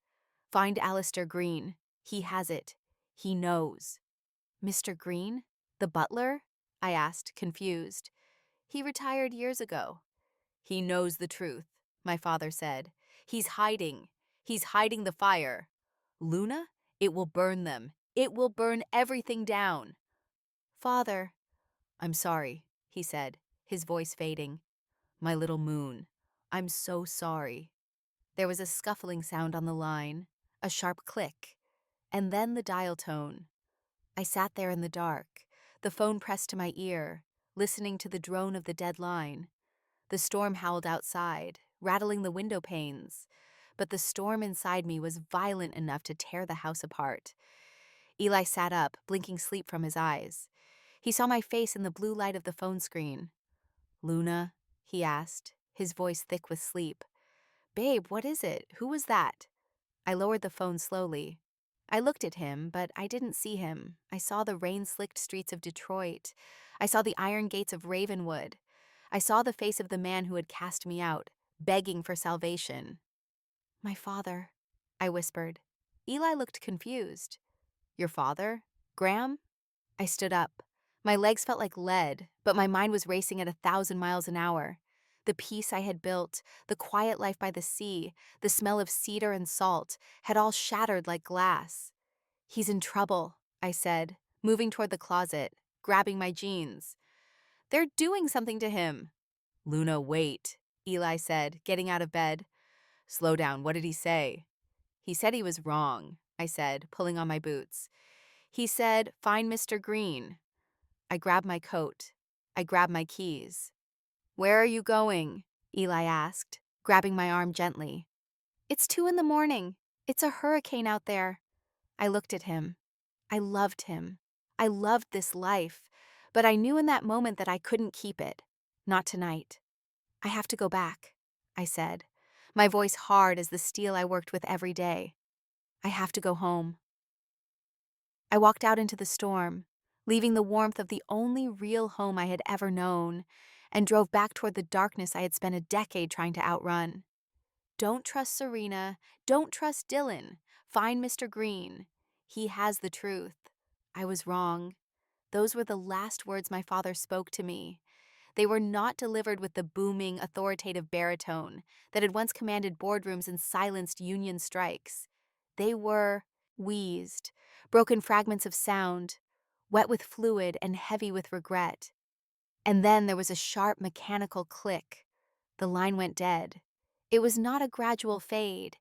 A: Find Alistair Green. He has it. He knows. Mr. Green? The butler? I asked, confused. He retired years ago. He knows the truth, my father said. He's hiding. He's hiding the fire. Luna? It will burn them. It will burn everything down. Father. I'm sorry, he said, his voice fading. My little moon. I'm so sorry. There was a scuffling sound on the line, a sharp click, and then the dial tone. I sat there in the dark, the phone pressed to my ear, listening to the drone of the dead line. The storm howled outside, rattling the window panes, but the storm inside me was violent enough to tear the house apart. Eli sat up, blinking sleep from his eyes. He saw my face in the blue light of the phone screen. Luna, he asked, his voice thick with sleep. Babe, what is it? Who was that? I lowered the phone slowly. I looked at him, but I didn't see him. I saw the rain-slicked streets of Detroit. I saw the iron gates of Ravenwood. I saw the face of the man who had cast me out, begging for salvation. My father, I whispered. Eli looked confused. Your father? Graham? I stood up. My legs felt like lead, but my mind was racing at 1,000 miles an hour. The peace I had built, the quiet life by the sea, the smell of cedar and salt, had all shattered like glass. He's in trouble, I said, moving toward the closet, grabbing my jeans. They're doing something to him. Luna, wait, Eli said, getting out of bed. Slow down, what did he say? He said he was wrong, I said, pulling on my boots. He said, find Mr. Green. I grabbed my coat. I grabbed my keys. Where are you going? Eli asked, grabbing my arm gently. It's 2 a.m. It's a hurricane out there. I looked at him. I loved him. I loved this life, but I knew in that moment that I couldn't keep it. Not tonight. I have to go back, I said, my voice hard as the steel I worked with every day. I have to go home. I walked out into the storm, leaving the warmth of the only real home I had ever known, and drove back toward the darkness I had spent a decade trying to outrun. Don't trust Serena. Don't trust Dylan. Find Mr. Green. He has the truth. I was wrong. Those were the last words my father spoke to me. They were not delivered with the booming, authoritative baritone that had once commanded boardrooms and silenced union strikes. They were wheezed, broken fragments of sound, wet with fluid and heavy with regret. And then there was a sharp mechanical click. The line went dead. It was not a gradual fade.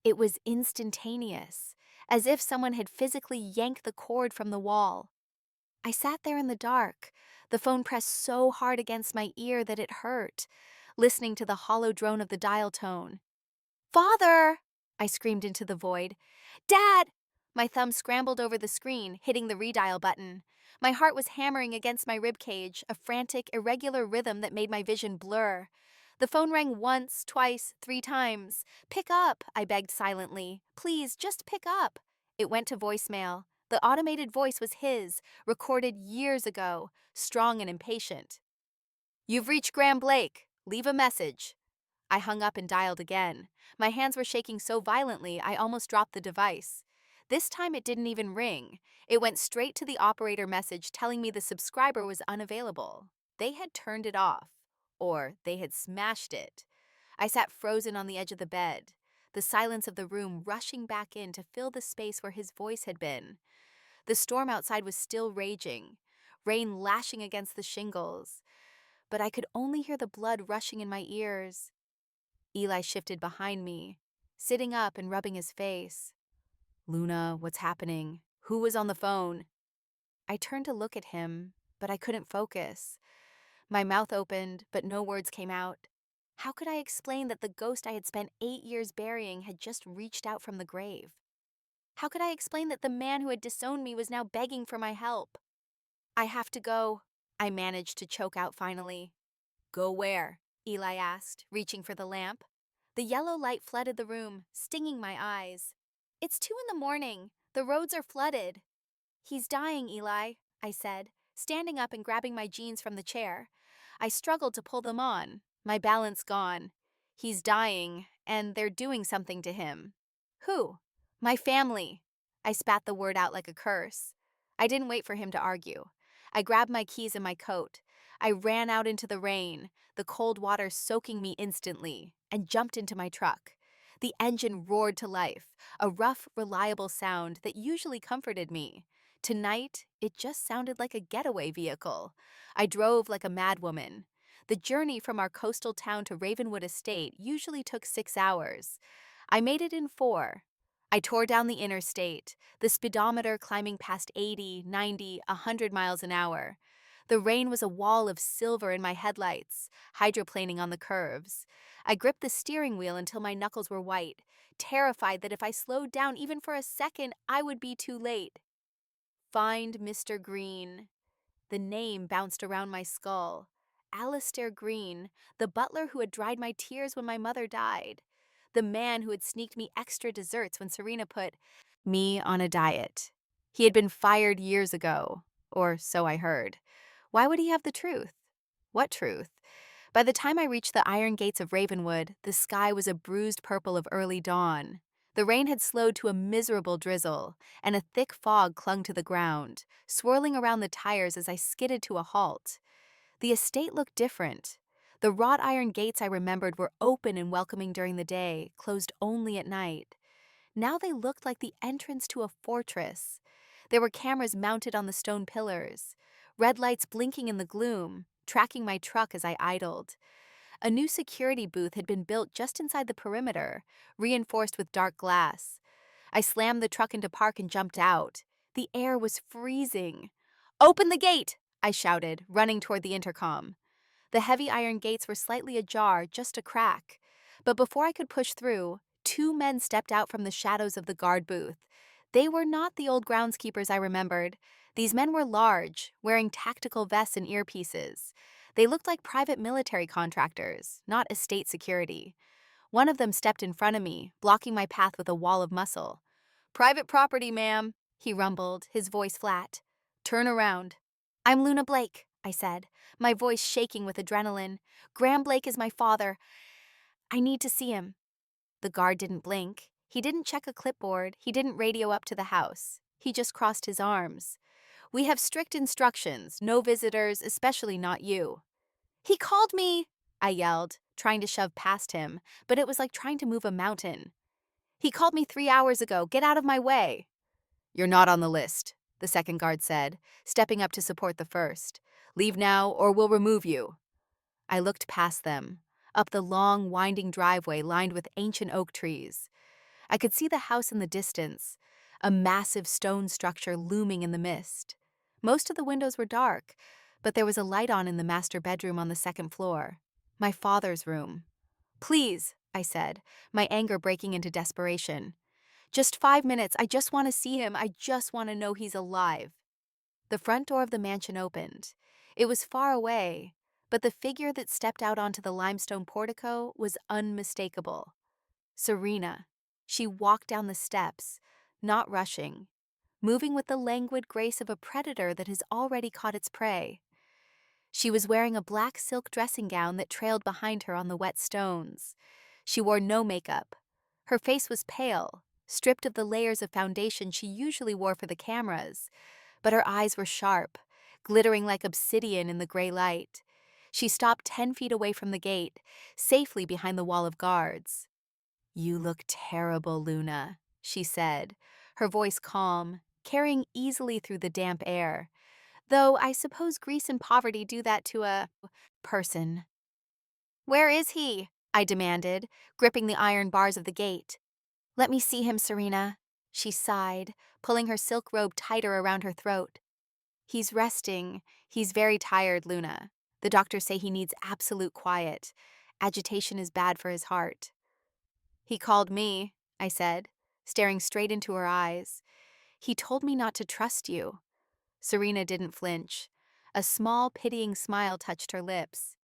A: It was instantaneous, as if someone had physically yanked the cord from the wall. I sat there in the dark, the phone pressed so hard against my ear that it hurt, listening to the hollow drone of the dial tone. Father! I screamed into the void. Dad! My thumb scrambled over the screen, hitting the redial button. My heart was hammering against my ribcage, a frantic, irregular rhythm that made my vision blur. The phone rang once, twice, 3 times. Pick up, I begged silently. Please, just pick up. It went to voicemail. The automated voice was his, recorded years ago, strong and impatient. You've reached Graham Blake. Leave a message. I hung up and dialed again. My hands were shaking so violently I almost dropped the device. This time it didn't even ring. It went straight to the operator message telling me the subscriber was unavailable. They had turned it off. Or they had smashed it. I sat frozen on the edge of the bed, the silence of the room rushing back in to fill the space where his voice had been. The storm outside was still raging, rain lashing against the shingles, but I could only hear the blood rushing in my ears. Eli shifted behind me, sitting up and rubbing his face. Luna, what's happening? Who was on the phone? I turned to look at him, but I couldn't focus. My mouth opened, but no words came out. How could I explain that the ghost I had spent 8 years burying had just reached out from the grave? How could I explain that the man who had disowned me was now begging for my help? I have to go, I managed to choke out finally. Go where? Eli asked, reaching for the lamp. The yellow light flooded the room, stinging my eyes. It's 2 in the morning. The roads are flooded. He's dying, Eli, I said, standing up and grabbing my jeans from the chair. I struggled to pull them on, my balance gone. He's dying, and they're doing something to him. Who? My family. I spat the word out like a curse. I didn't wait for him to argue. I grabbed my keys and my coat. I ran out into the rain, the cold water soaking me instantly, and jumped into my truck. The engine roared to life, a rough, reliable sound that usually comforted me. Tonight, it just sounded like a getaway vehicle. I drove like a madwoman. The journey from our coastal town to Ravenwood Estate usually took 6 hours. I made it in 4. I tore down the interstate, the speedometer climbing past 80, 90, 100 miles an hour. The rain was a wall of silver in my headlights, hydroplaning on the curves. I gripped the steering wheel until my knuckles were white, terrified that if I slowed down even for a second, I would be too late. Find Mr. Green. The name bounced around my skull. Alistair Green, the butler who had dried my tears when my mother died. The man who had sneaked me extra desserts when Serena put me on a diet. He had been fired years ago, or so I heard. Why would he have the truth? What truth? By the time I reached the iron gates of Ravenwood, the sky was a bruised purple of early dawn. The rain had slowed to a miserable drizzle, and a thick fog clung to the ground, swirling around the tires as I skidded to a halt. The estate looked different. The wrought iron gates I remembered were open and welcoming during the day, closed only at night. Now they looked like the entrance to a fortress. There were cameras mounted on the stone pillars, red lights blinking in the gloom, tracking my truck as I idled. A new security booth had been built just inside the perimeter, reinforced with dark glass. I slammed the truck into park and jumped out. The air was freezing. "Open the gate!" I shouted, running toward the intercom. The heavy iron gates were slightly ajar, just a crack. But before I could push through, 2 men stepped out from the shadows of the guard booth. They were not the old groundskeepers I remembered. These men were large, wearing tactical vests and earpieces. They looked like private military contractors, not estate security. One of them stepped in front of me, blocking my path with a wall of muscle. "Private property, ma'am," he rumbled, his voice flat. "Turn around." "I'm Luna Blake," I said, my voice shaking with adrenaline. "Graham Blake is my father. I need to see him." The guard didn't blink. He didn't check a clipboard. He didn't radio up to the house. He just crossed his arms. "We have strict instructions. No visitors, especially not you." "He called me!" I yelled, trying to shove past him, but it was like trying to move a mountain. "He called me 3 hours ago. Get out of my way." "You're not on the list," the second guard said, stepping up to support the first. "Leave now or we'll remove you." I looked past them, up the long, winding driveway lined with ancient oak trees. I could see the house in the distance, a massive stone structure looming in the mist. Most of the windows were dark, but there was a light on in the master bedroom on the second floor. My father's room. "Please," I said, my anger breaking into desperation. "Just 5 minutes. I just want to see him. I just want to know he's alive." The front door of the mansion opened. It was far away, but the figure that stepped out onto the limestone portico was unmistakable. Serena. She walked down the steps, not rushing, moving with the languid grace of a predator that has already caught its prey. She was wearing a black silk dressing gown that trailed behind her on the wet stones. She wore no makeup. Her face was pale, stripped of the layers of foundation she usually wore for the cameras, but her eyes were sharp, glittering like obsidian in the gray light. She stopped 10 feet away from the gate, safely behind the wall of guards. "You look terrible, Luna," she said, her voice calm, carrying easily through the damp air. Though I suppose grease and poverty do that to a person. "Where is he?" I demanded, gripping the iron bars of the gate. "Let me see him, Serena," she sighed, pulling her silk robe tighter around her throat. "He's resting. He's very tired, Luna. The doctors say he needs absolute quiet. Agitation is bad for his heart." "He called me," I said, staring straight into her eyes. "He told me not to trust you." Serena didn't flinch. A small, pitying smile touched her lips.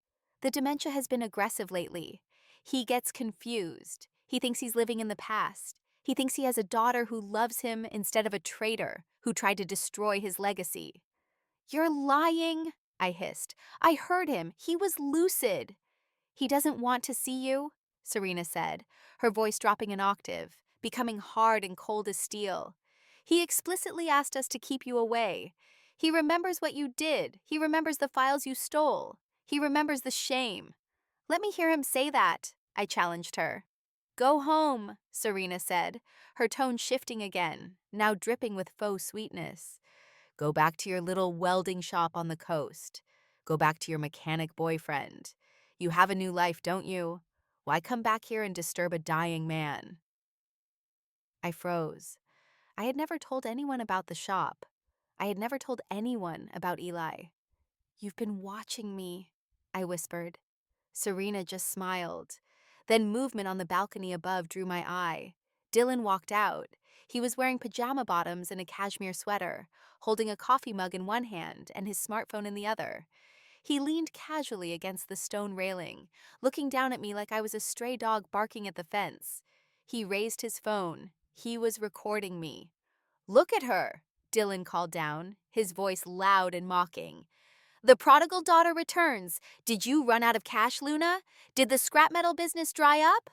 A: The dementia has been aggressive lately. He gets confused. He thinks he's living in the past. He thinks he has a daughter who loves him instead of a traitor who tried to destroy his legacy. You're lying, I hissed. I heard him. He was lucid. He doesn't want to see you, Serena said, her voice dropping an octave, becoming hard and cold as steel. He explicitly asked us to keep you away. He remembers what you did. He remembers the files you stole. He remembers the shame. Let me hear him say that, I challenged her. Go home, Serena said, her tone shifting again, now dripping with faux sweetness. Go back to your little welding shop on the coast. Go back to your mechanic boyfriend. You have a new life, don't you? Why come back here and disturb a dying man? I froze. I had never told anyone about the shop. I had never told anyone about Eli. You've been watching me, I whispered. Serena just smiled. Then movement on the balcony above drew my eye. Dylan walked out. He was wearing pajama bottoms and a cashmere sweater, holding a coffee mug in one hand and his smartphone in the other. He leaned casually against the stone railing, looking down at me like I was a stray dog barking at the fence. He raised his phone. He was recording me. Look at her, Dylan called down, his voice loud and mocking. The prodigal daughter returns. Did you run out of cash, Luna? Did the scrap metal business dry up?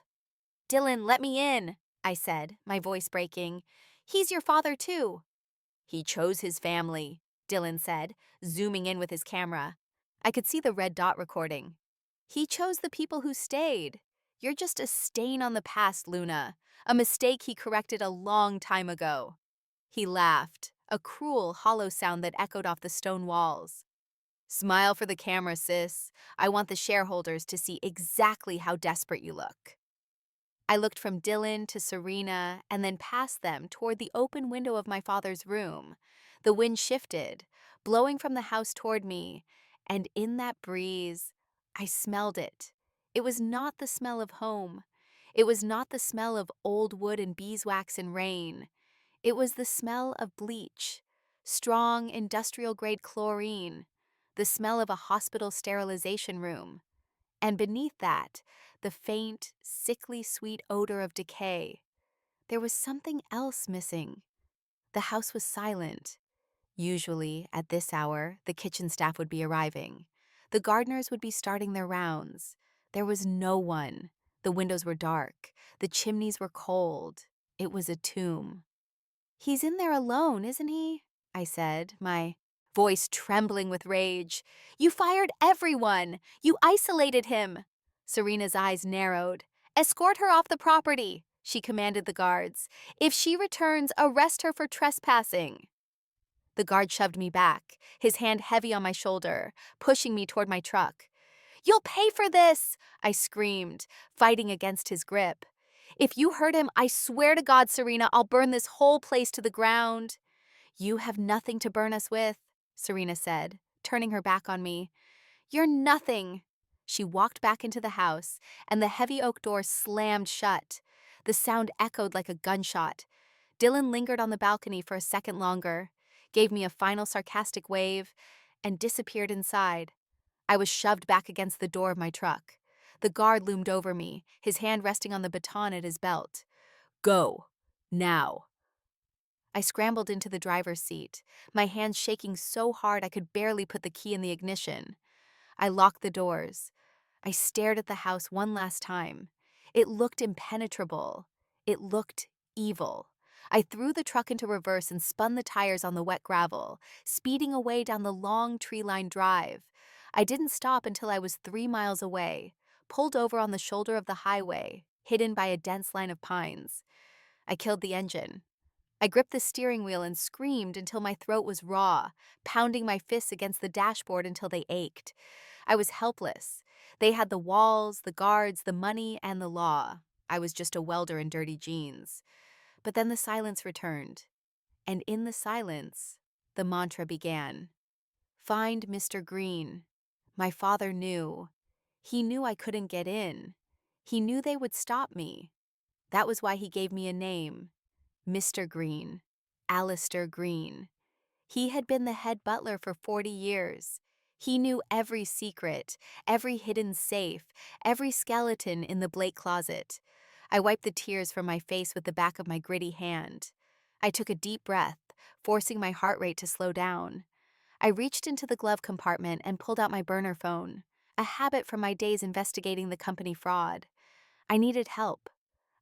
A: Dylan, let me in, I said, my voice breaking. He's your father, too. He chose his family, Dylan said, zooming in with his camera. I could see the red dot recording. He chose the people who stayed. You're just a stain on the past, Luna. A mistake he corrected a long time ago. He laughed, a cruel, hollow sound that echoed off the stone walls. Smile for the camera, sis. I want the shareholders to see exactly how desperate you look. I looked from Dylan to Serena and then past them toward the open window of my father's room. The wind shifted, blowing from the house toward me, and in that breeze, I smelled it. It was not the smell of home. It was not the smell of old wood and beeswax and rain. It was the smell of bleach, strong industrial-grade chlorine, the smell of a hospital sterilization room. And beneath that, the faint, sickly sweet odor of decay. There was something else missing. The house was silent. Usually, at this hour, the kitchen staff would be arriving. The gardeners would be starting their rounds. There was no one. The windows were dark. The chimneys were cold. It was a tomb. He's in there alone, isn't he? I said, my voice trembling with rage. You fired everyone! You isolated him! Serena's eyes narrowed. Escort her off the property, she commanded the guards. If she returns, arrest her for trespassing. The guard shoved me back, his hand heavy on my shoulder, pushing me toward my truck. You'll pay for this, I screamed, fighting against his grip. If you hurt him, I swear to God, Serena, I'll burn this whole place to the ground. You have nothing to burn us with, Serena said, turning her back on me. You're nothing. She walked back into the house, and the heavy oak door slammed shut. The sound echoed like a gunshot. Dylan lingered on the balcony for a second longer, gave me a final sarcastic wave, and disappeared inside. I was shoved back against the door of my truck. The guard loomed over me, his hand resting on the baton at his belt. Go. Now. I scrambled into the driver's seat, my hands shaking so hard I could barely put the key in the ignition. I locked the doors. I stared at the house one last time. It looked impenetrable. It looked evil. I threw the truck into reverse and spun the tires on the wet gravel, speeding away down the long tree-lined drive. I didn't stop until I was 3 miles away, pulled over on the shoulder of the highway, hidden by a dense line of pines. I killed the engine. I gripped the steering wheel and screamed until my throat was raw, pounding my fists against the dashboard until they ached. I was helpless. They had the walls, the guards, the money, and the law. I was just a welder in dirty jeans. But then the silence returned. And in the silence, the mantra began. Find Mr. Green. My father knew. He knew I couldn't get in. He knew they would stop me. That was why he gave me a name. Mr. Green. Alistair Green. He had been the head butler for 40 years. He knew every secret, every hidden safe, every skeleton in the Blake closet. I wiped the tears from my face with the back of my gritty hand. I took a deep breath, forcing my heart rate to slow down. I reached into the glove compartment and pulled out my burner phone, a habit from my days investigating the company fraud. I needed help.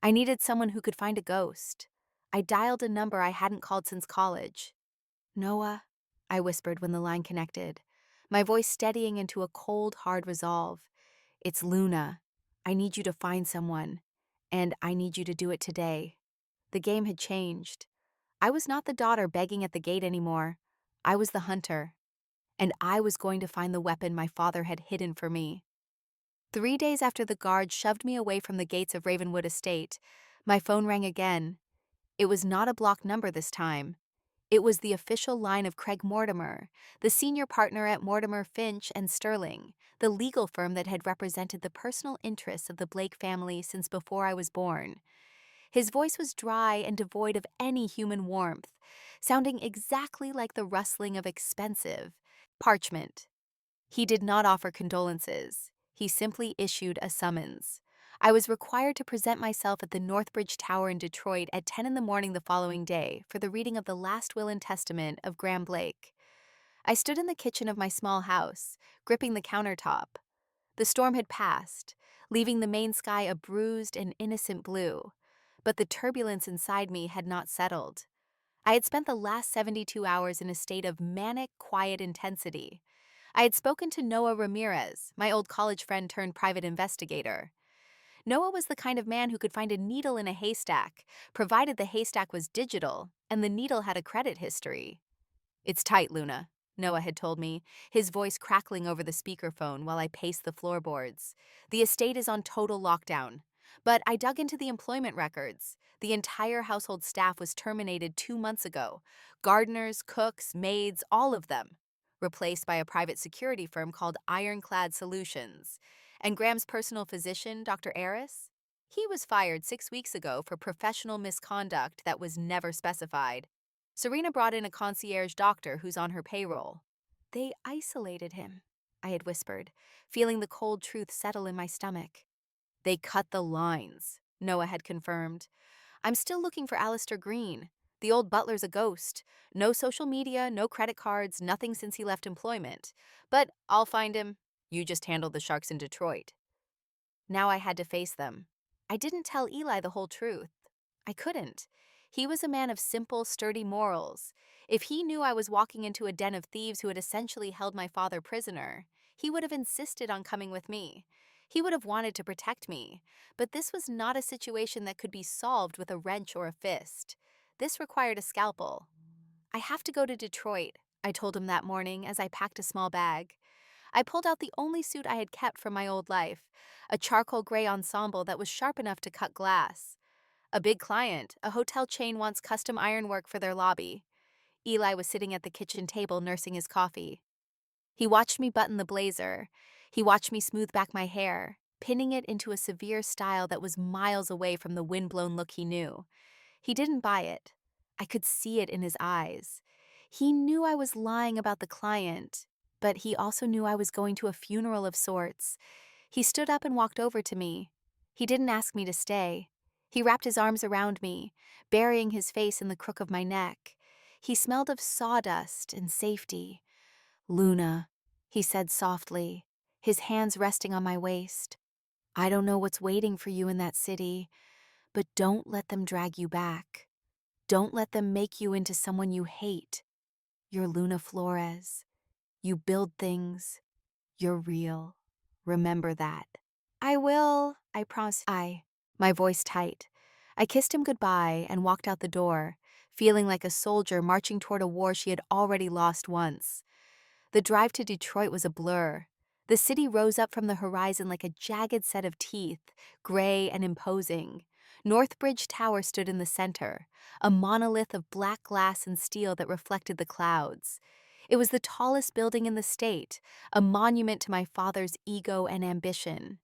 A: I needed someone who could find a ghost. I dialed a number I hadn't called since college. "Noah," I whispered when the line connected, my voice steadying into a cold, hard resolve. "It's Luna. I need you to find someone, and I need you to do it today." The game had changed. I was not the daughter begging at the gate anymore. I was the hunter, and I was going to find the weapon my father had hidden for me. 3 days after the guard shoved me away from the gates of Ravenwood Estate, my phone rang again. It was not a blocked number this time. It was the official line of Craig Mortimer, the senior partner at Mortimer, Finch and Sterling, the legal firm that had represented the personal interests of the Blake family since before I was born. His voice was dry and devoid of any human warmth, sounding exactly like the rustling of expensive parchment. He did not offer condolences. He simply issued a summons. I was required to present myself at the Northbridge Tower in Detroit at 10 in the morning the following day for the reading of the last will and testament of Graham Blake. I stood in the kitchen of my small house, gripping the countertop. The storm had passed, leaving the main sky a bruised and innocent blue, but the turbulence inside me had not settled. I had spent the last 72 hours in a state of manic, quiet intensity. I had spoken to Noah Ramirez, my old college friend turned private investigator. Noah was the kind of man who could find a needle in a haystack, provided the haystack was digital and the needle had a credit history. "It's tight, Luna," Noah had told me, his voice crackling over the speakerphone while I paced the floorboards. "The estate is on total lockdown." But I dug into the employment records. The entire household staff was terminated 2 months ago. Gardeners, cooks, maids, all of them. Replaced by a private security firm called Ironclad Solutions. And Graham's personal physician, Dr. Aris? He was fired 6 weeks ago for professional misconduct that was never specified. Serena brought in a concierge doctor who's on her payroll. "They isolated him," I had whispered, feeling the cold truth settle in my stomach. "They cut the lines," Noah had confirmed. "I'm still looking for Alistair Green. The old butler's a ghost. No social media, no credit cards, nothing since he left employment. But I'll find him. You just handle the Sharks in Detroit." Now I had to face them. I didn't tell Eli the whole truth. I couldn't. He was a man of simple, sturdy morals. If he knew I was walking into a den of thieves who had essentially held my father prisoner, he would have insisted on coming with me. He would have wanted to protect me. But this was not a situation that could be solved with a wrench or a fist. This required a scalpel. "I have to go to Detroit," I told him that morning as I packed a small bag. I pulled out the only suit I had kept from my old life, a charcoal gray ensemble that was sharp enough to cut glass. "A big client, a hotel chain wants custom ironwork for their lobby." Eli was sitting at the kitchen table nursing his coffee. He watched me button the blazer. He watched me smooth back my hair, pinning it into a severe style that was miles away from the windblown look he knew. He didn't buy it. I could see it in his eyes. He knew I was lying about the client, but he also knew I was going to a funeral of sorts. He stood up and walked over to me. He didn't ask me to stay. He wrapped his arms around me, burying his face in the crook of my neck. He smelled of sawdust and safety. "Luna," he said softly, his hands resting on my waist. "I don't know what's waiting for you in that city, but don't let them drag you back. Don't let them make you into someone you hate. You're Luna Flores. You build things. You're real. Remember that." "I will," I promised. My voice tight. I kissed him goodbye and walked out the door, feeling like a soldier marching toward a war she had already lost once. The drive to Detroit was a blur. The city rose up from the horizon like a jagged set of teeth, gray and imposing. Northbridge Tower stood in the center, a monolith of black glass and steel that reflected the clouds. It was the tallest building in the state, a monument to my father's ego and ambition.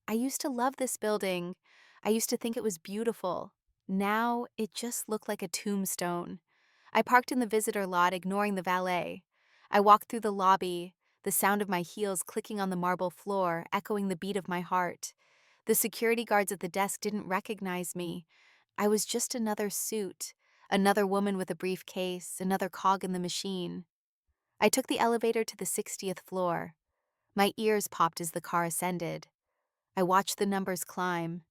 A: I used to love this building. I used to think it was beautiful. Now it just looked like a tombstone. I parked in the visitor lot, ignoring the valet. I walked through the lobby, the sound of my heels clicking on the marble floor echoing the beat of my heart. The security guards at the desk didn't recognize me. I was just another suit, another woman with a briefcase, another cog in the machine. I took the elevator to the 60th floor. My ears popped as the car ascended. I watched the numbers climb.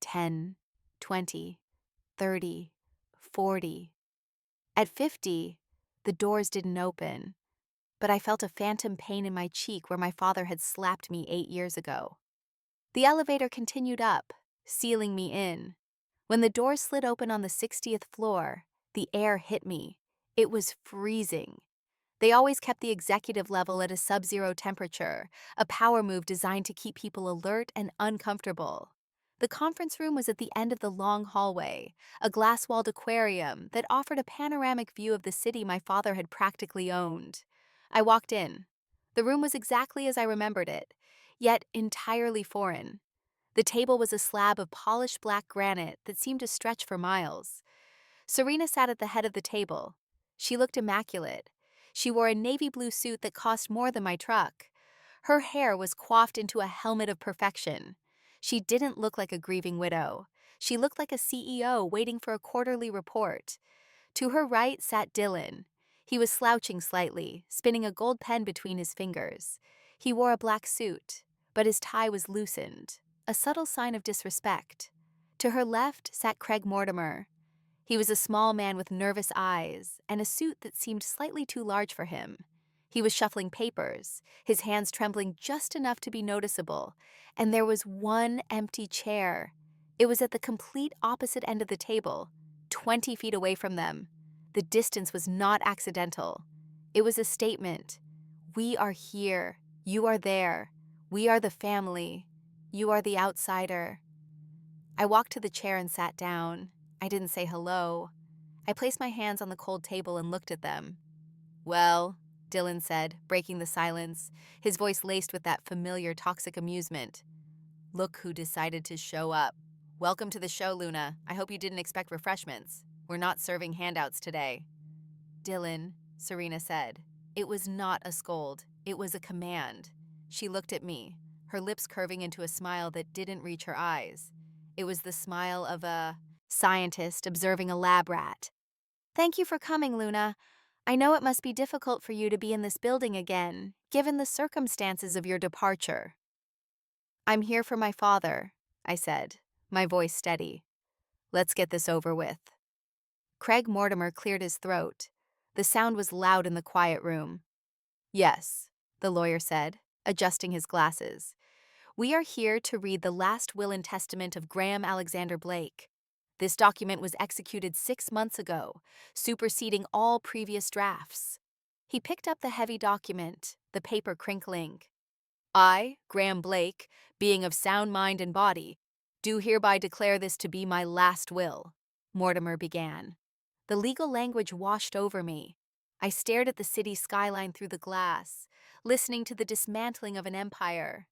A: 10, 20, 30, 40. At 50, the doors didn't open, but I felt a phantom pain in my cheek where my father had slapped me 8 years ago. The elevator continued up, sealing me in. When the doors slid open on the 60th floor, the air hit me. It was freezing. They always kept the executive level at a sub-zero temperature, a power move designed to keep people alert and uncomfortable. The conference room was at the end of the long hallway, a glass-walled aquarium that offered a panoramic view of the city my father had practically owned. I walked in. The room was exactly as I remembered it, yet entirely foreign. The table was a slab of polished black granite that seemed to stretch for miles. Serena sat at the head of the table. She looked immaculate. She wore a navy blue suit that cost more than my truck. Her hair was coiffed into a helmet of perfection. She didn't look like a grieving widow. She looked like a CEO waiting for a quarterly report. To her right sat Dylan. He was slouching slightly, spinning a gold pen between his fingers. He wore a black suit, but his tie was loosened, a subtle sign of disrespect. To her left sat Craig Mortimer. He was a small man with nervous eyes and a suit that seemed slightly too large for him. He was shuffling papers, his hands trembling just enough to be noticeable, and there was one empty chair. It was at the complete opposite end of the table, 20 feet away from them. The distance was not accidental. It was a statement. We are here. You are there. We are the family. You are the outsider. I walked to the chair and sat down. I didn't say hello. I placed my hands on the cold table and looked at them. Well, Dylan said, breaking the silence, his voice laced with that familiar toxic amusement. Look who decided to show up. Welcome to the show, Luna. I hope you didn't expect refreshments. We're not serving handouts today. Dylan, Serena said. It was not a scold. It was a command. She looked at me, her lips curving into a smile that didn't reach her eyes. It was the smile of a scientist observing a lab rat. Thank you for coming, Luna. I know it must be difficult for you to be in this building again, given the circumstances of your departure. I'm here for my father, I said, my voice steady. Let's get this over with. Craig Mortimer cleared his throat. The sound was loud in the quiet room. Yes, the lawyer said, adjusting his glasses. We are here to read the last will and testament of Graham Alexander Blake. This document was executed 6 months ago, superseding all previous drafts. He picked up the heavy document, the paper crinkling. I, Graham Blake, being of sound mind and body, do hereby declare this to be my last will, Mortimer began. The legal language washed over me. I stared at the city skyline through the glass, listening to the dismantling of an empire.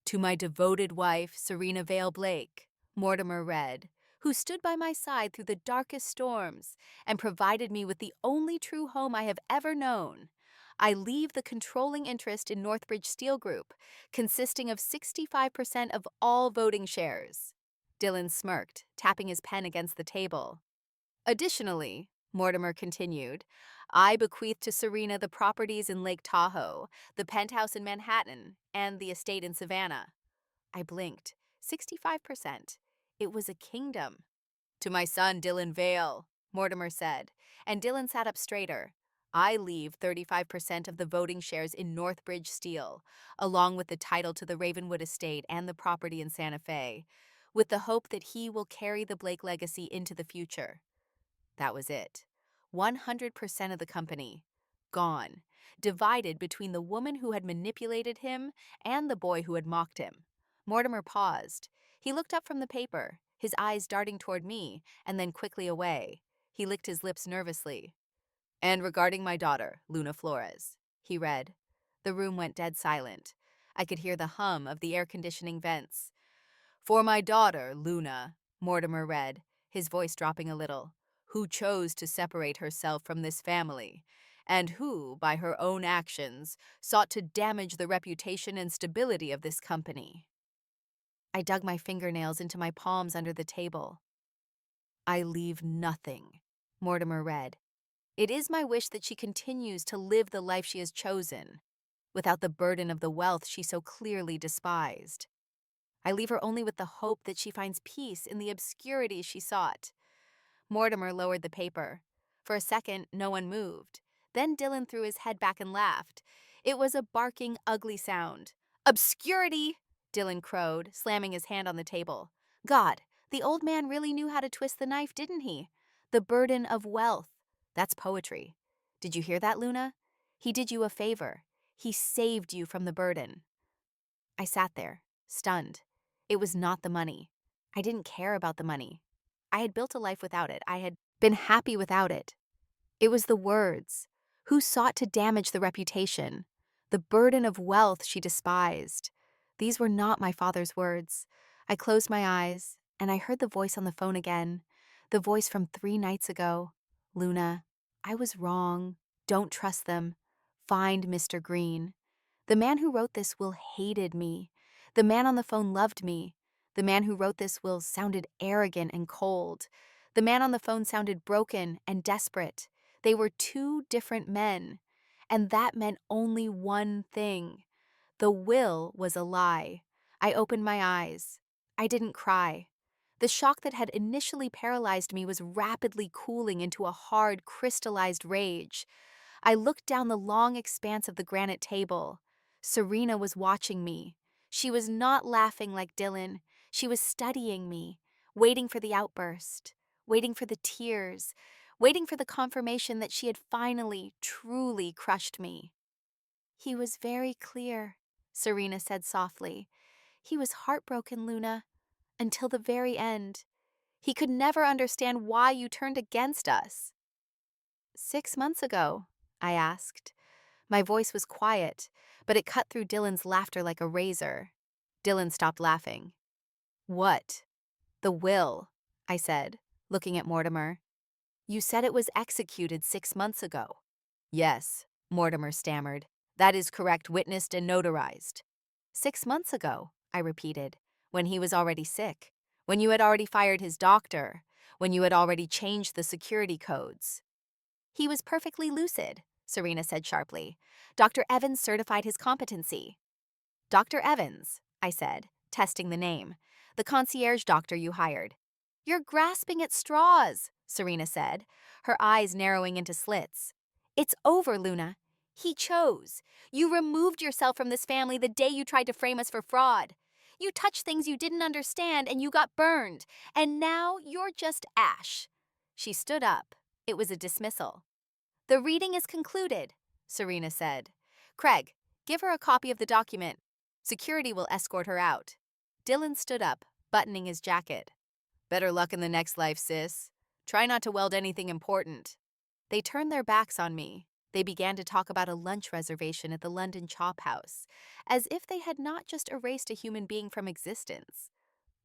A: To my devoted wife, Serena Vale Blake, Mortimer read, who stood by my side through the darkest storms and provided me with the only true home I have ever known. I leave the controlling interest in Northbridge Steel Group, consisting of 65% of all voting shares. Dylan smirked, tapping his pen against the table. Additionally, Mortimer continued, I bequeath to Serena the properties in Lake Tahoe, the penthouse in Manhattan, and the estate in Savannah. I blinked. 65%. It was a kingdom. To my son, Dylan Vale, Mortimer said, and Dylan sat up straighter. I leave 35% of the voting shares in Northbridge Steel, along with the title to the Ravenwood estate and the property in Santa Fe, with the hope that he will carry the Blake legacy into the future. That was it. 100% of the company. Gone. Divided between the woman who had manipulated him and the boy who had mocked him. Mortimer paused. He looked up from the paper, his eyes darting toward me, and then quickly away. He licked his lips nervously. And regarding my daughter, Luna Flores, he read. The room went dead silent. I could hear the hum of the air conditioning vents. For my daughter, Luna, Mortimer read, his voice dropping a little, who chose to separate herself from this family and who, by her own actions, sought to damage the reputation and stability of this company. I dug my fingernails into my palms under the table. I leave nothing, Mortimer read. It is my wish that she continues to live the life she has chosen, without the burden of the wealth she so clearly despised. I leave her only with the hope that she finds peace in the obscurity she sought. Mortimer lowered the paper. For a second, no one moved. Then Dylan threw his head back and laughed. It was a barking, ugly sound. Obscurity! Dylan crowed, slamming his hand on the table. God, the old man really knew how to twist the knife, didn't he? The burden of wealth. That's poetry. Did you hear that, Luna? He did you a favor. He saved you from the burden. I sat there, stunned. It was not the money. I didn't care about the money. I had built a life without it. I had been happy without it. It was the words. Who sought to damage the reputation? The burden of wealth she despised. These were not my father's words. I closed my eyes, and I heard the voice on the phone again. The voice from 3 nights ago. Luna, I was wrong. Don't trust them. Find Mr. Green. The man who wrote this will hated me. The man on the phone loved me. The man who wrote this will sounded arrogant and cold. The man on the phone sounded broken and desperate. They were 2 different men. And that meant only one thing. The will was a lie. I opened my eyes. I didn't cry. The shock that had initially paralyzed me was rapidly cooling into a hard, crystallized rage. I looked down the long expanse of the granite table. Serena was watching me. She was not laughing like Dylan. She was studying me, waiting for the outburst, waiting for the tears, waiting for the confirmation that she had finally, truly crushed me. He was very clear, Serena said softly. He was heartbroken, Luna, until the very end. He could never understand why you turned against us. 6 months ago, I asked. My voice was quiet, but it cut through Dylan's laughter like a razor. Dylan stopped laughing. What? The will, I said, looking at Mortimer. You said it was executed 6 months ago. Yes, Mortimer stammered. That is correct, witnessed and notarized. 6 months ago, I repeated, when he was already sick, when you had already fired his doctor, when you had already changed the security codes. He was perfectly lucid, Serena said sharply. Dr. Evans certified his competency. Dr. Evans, I said, testing the name. The concierge doctor you hired. You're grasping at straws, Serena said, her eyes narrowing into slits. It's over, Luna. He chose. You removed yourself from this family the day you tried to frame us for fraud. You touched things you didn't understand and you got burned. And now you're just ash. She stood up. It was a dismissal. The reading is concluded, Serena said. Craig, give her a copy of the document. Security will escort her out. Dylan stood up, buttoning his jacket. Better luck in the next life, sis. Try not to weld anything important. They turned their backs on me. They began to talk about a lunch reservation at the London Chop House, as if they had not just erased a human being from existence.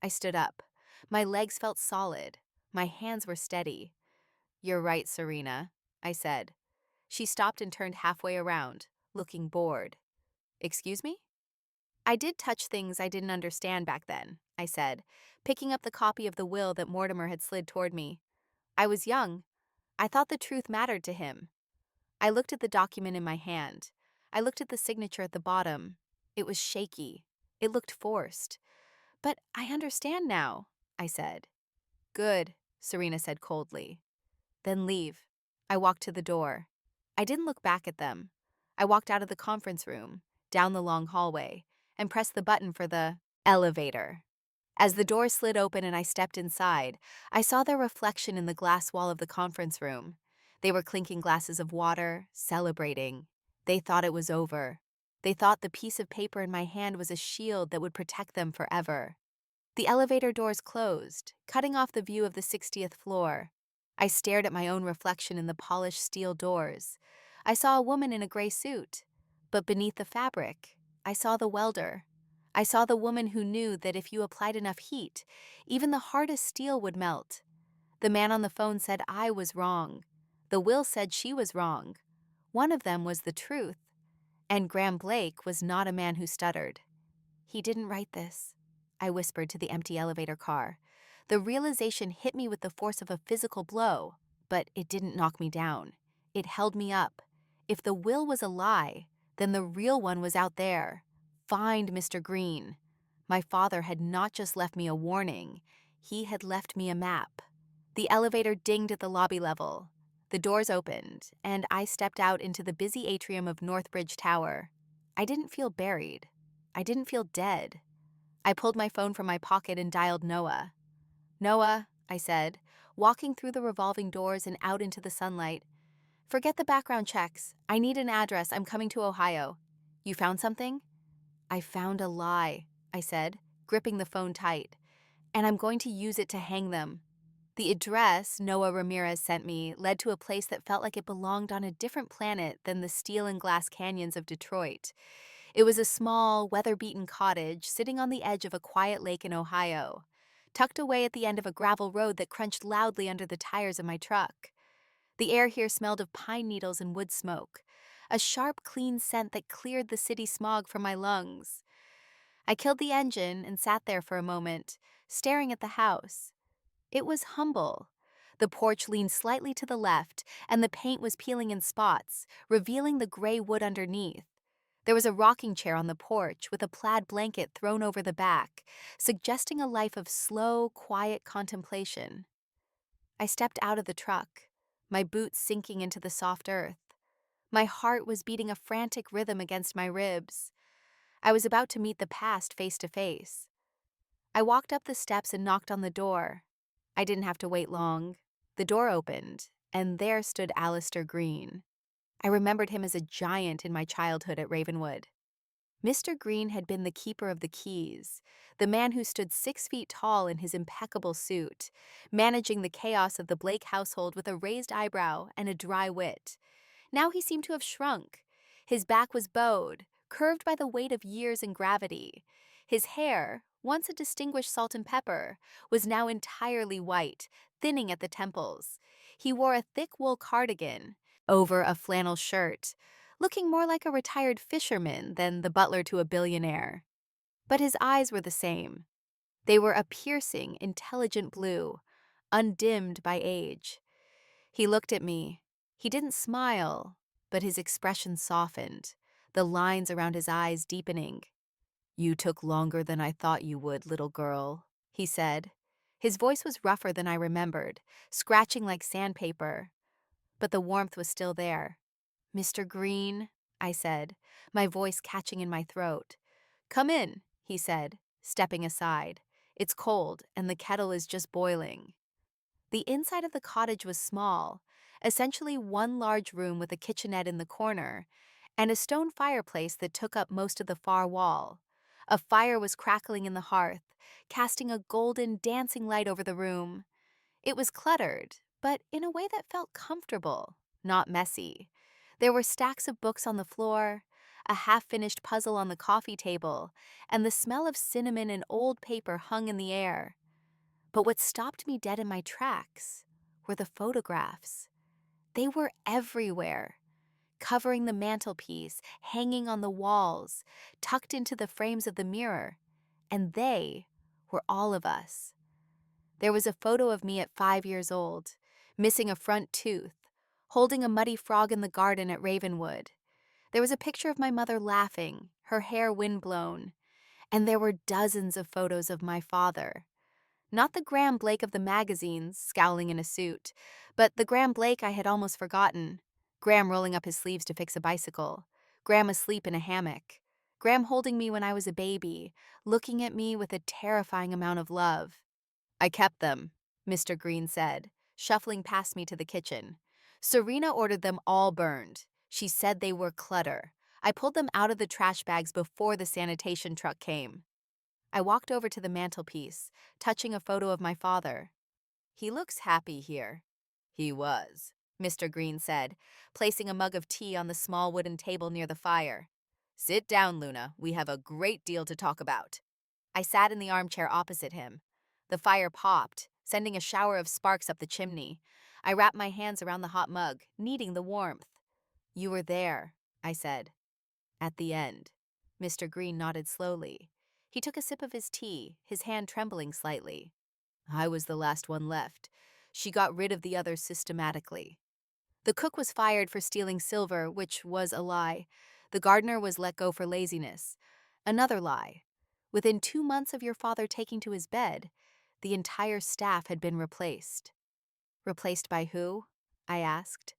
A: I stood up. My legs felt solid. My hands were steady. You're right, Serena, I said. She stopped and turned halfway around, looking bored. Excuse me? I did touch things I didn't understand back then, I said, picking up the copy of the will that Mortimer had slid toward me. I was young. I thought the truth mattered to him. I looked at the document in my hand. I looked at the signature at the bottom. It was shaky. It looked forced. But I understand now, I said. Good, Serena said coldly. Then leave. I walked to the door. I didn't look back at them. I walked out of the conference room, down the long hallway, and pressed the button for the elevator. As the door slid open and I stepped inside, I saw their reflection in the glass wall of the conference room. They were clinking glasses of water, celebrating. They thought it was over. They thought the piece of paper in my hand was a shield that would protect them forever. The elevator doors closed, cutting off the view of the 60th floor. I stared at my own reflection in the polished steel doors. I saw a woman in a gray suit, but beneath the fabric, I saw the welder. I saw the woman who knew that if you applied enough heat, even the hardest steel would melt. The man on the phone said I was wrong. The will said she was wrong. One of them was the truth, and Graham Blake was not a man who stuttered. "He didn't write this," I whispered to the empty elevator car. The realization hit me with the force of a physical blow, but it didn't knock me down. It held me up. If the will was a lie, then the real one was out there. Find Mr. Green. My father had not just left me a warning, he had left me a map. The elevator dinged at the lobby level. The doors opened, and I stepped out into the busy atrium of Northbridge Tower. I didn't feel buried. I didn't feel dead. I pulled my phone from my pocket and dialed Noah. "Noah," I said, walking through the revolving doors and out into the sunlight. "Forget the background checks. I need an address. I'm coming to Ohio. You found something?" "I found a lie," I said, gripping the phone tight. "And I'm going to use it to hang them." The address Noah Ramirez sent me led to a place that felt like it belonged on a different planet than the steel and glass canyons of Detroit. It was a small, weather-beaten cottage sitting on the edge of a quiet lake in Ohio, tucked away at the end of a gravel road that crunched loudly under the tires of my truck. The air here smelled of pine needles and wood smoke, a sharp, clean scent that cleared the city smog from my lungs. I killed the engine and sat there for a moment, staring at the house. It was humble. The porch leaned slightly to the left, and the paint was peeling in spots, revealing the gray wood underneath. There was a rocking chair on the porch with a plaid blanket thrown over the back, suggesting a life of slow, quiet contemplation. I stepped out of the truck, my boots sinking into the soft earth. My heart was beating a frantic rhythm against my ribs. I was about to meet the past face to face. I walked up the steps and knocked on the door. I didn't have to wait long. The door opened, and there stood Alistair Green. I remembered him as a giant in my childhood at Ravenwood. Mr. Green had been the keeper of the keys, the man who stood 6 feet tall in his impeccable suit, managing the chaos of the Blake household with a raised eyebrow and a dry wit. Now he seemed to have shrunk. His back was bowed, curved by the weight of years and gravity. His hair, once a distinguished salt and pepper, was now entirely white, thinning at the temples. He wore a thick wool cardigan over a flannel shirt, looking more like a retired fisherman than the butler to a billionaire. But his eyes were the same. They were a piercing, intelligent blue, undimmed by age. He looked at me. He didn't smile, but his expression softened, the lines around his eyes deepening. "You took longer than I thought you would, little girl," he said. His voice was rougher than I remembered, scratching like sandpaper, but the warmth was still there. "Mr. Green," I said, my voice catching in my throat. "Come in," he said, stepping aside. "It's cold, and the kettle is just boiling." The inside of the cottage was small, essentially one large room with a kitchenette in the corner, and a stone fireplace that took up most of the far wall. A fire was crackling in the hearth, casting a golden, dancing light over the room. It was cluttered, but in a way that felt comfortable, not messy. There were stacks of books on the floor, a half-finished puzzle on the coffee table, and the smell of cinnamon and old paper hung in the air. But what stopped me dead in my tracks were the photographs. They were everywhere, covering the mantelpiece, hanging on the walls, tucked into the frames of the mirror, and they were all of us. There was a photo of me at 5 years old, missing a front tooth, holding a muddy frog in the garden at Ravenwood. There was a picture of my mother laughing, her hair windblown, and there were dozens of photos of my father. Not the Graham Blake of the magazines, scowling in a suit, but the Graham Blake I had almost forgotten. Graham rolling up his sleeves to fix a bicycle. Graham asleep in a hammock. Graham holding me when I was a baby, looking at me with a terrifying amount of love. "I kept them," Mr. Green said, shuffling past me to the kitchen. "Serena ordered them all burned. She said they were clutter. I pulled them out of the trash bags before the sanitation truck came." I walked over to the mantelpiece, touching a photo of my father. "He looks happy here." "He was," Mr. Green said, placing a mug of tea on the small wooden table near the fire. "Sit down, Luna. We have a great deal to talk about." I sat in the armchair opposite him. The fire popped, sending a shower of sparks up the chimney. I wrapped my hands around the hot mug, needing the warmth. You were there, I said. At the end. Mr. Green nodded slowly. He took a sip of his tea, his hand trembling slightly. I was the last one left. She got rid of the others systematically. The cook was fired for stealing silver, which was a lie. The gardener was let go for laziness. Another lie. Within 2 months of your father taking to his bed, the entire staff had been replaced. Replaced by who? I asked.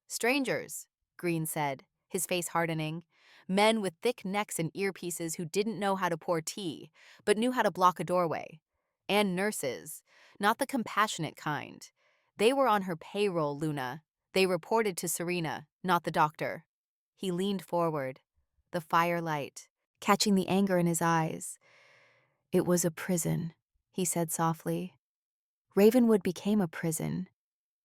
A: Strangers, Green said, his face hardening. Men with thick necks and earpieces who didn't know how to pour tea, but knew how to block a doorway. And nurses, not the compassionate kind. They were on her payroll, Luna. They reported to Serena, not the doctor. He leaned forward, the firelight, catching the anger in his eyes. It was a prison, he said softly. Ravenwood became a prison.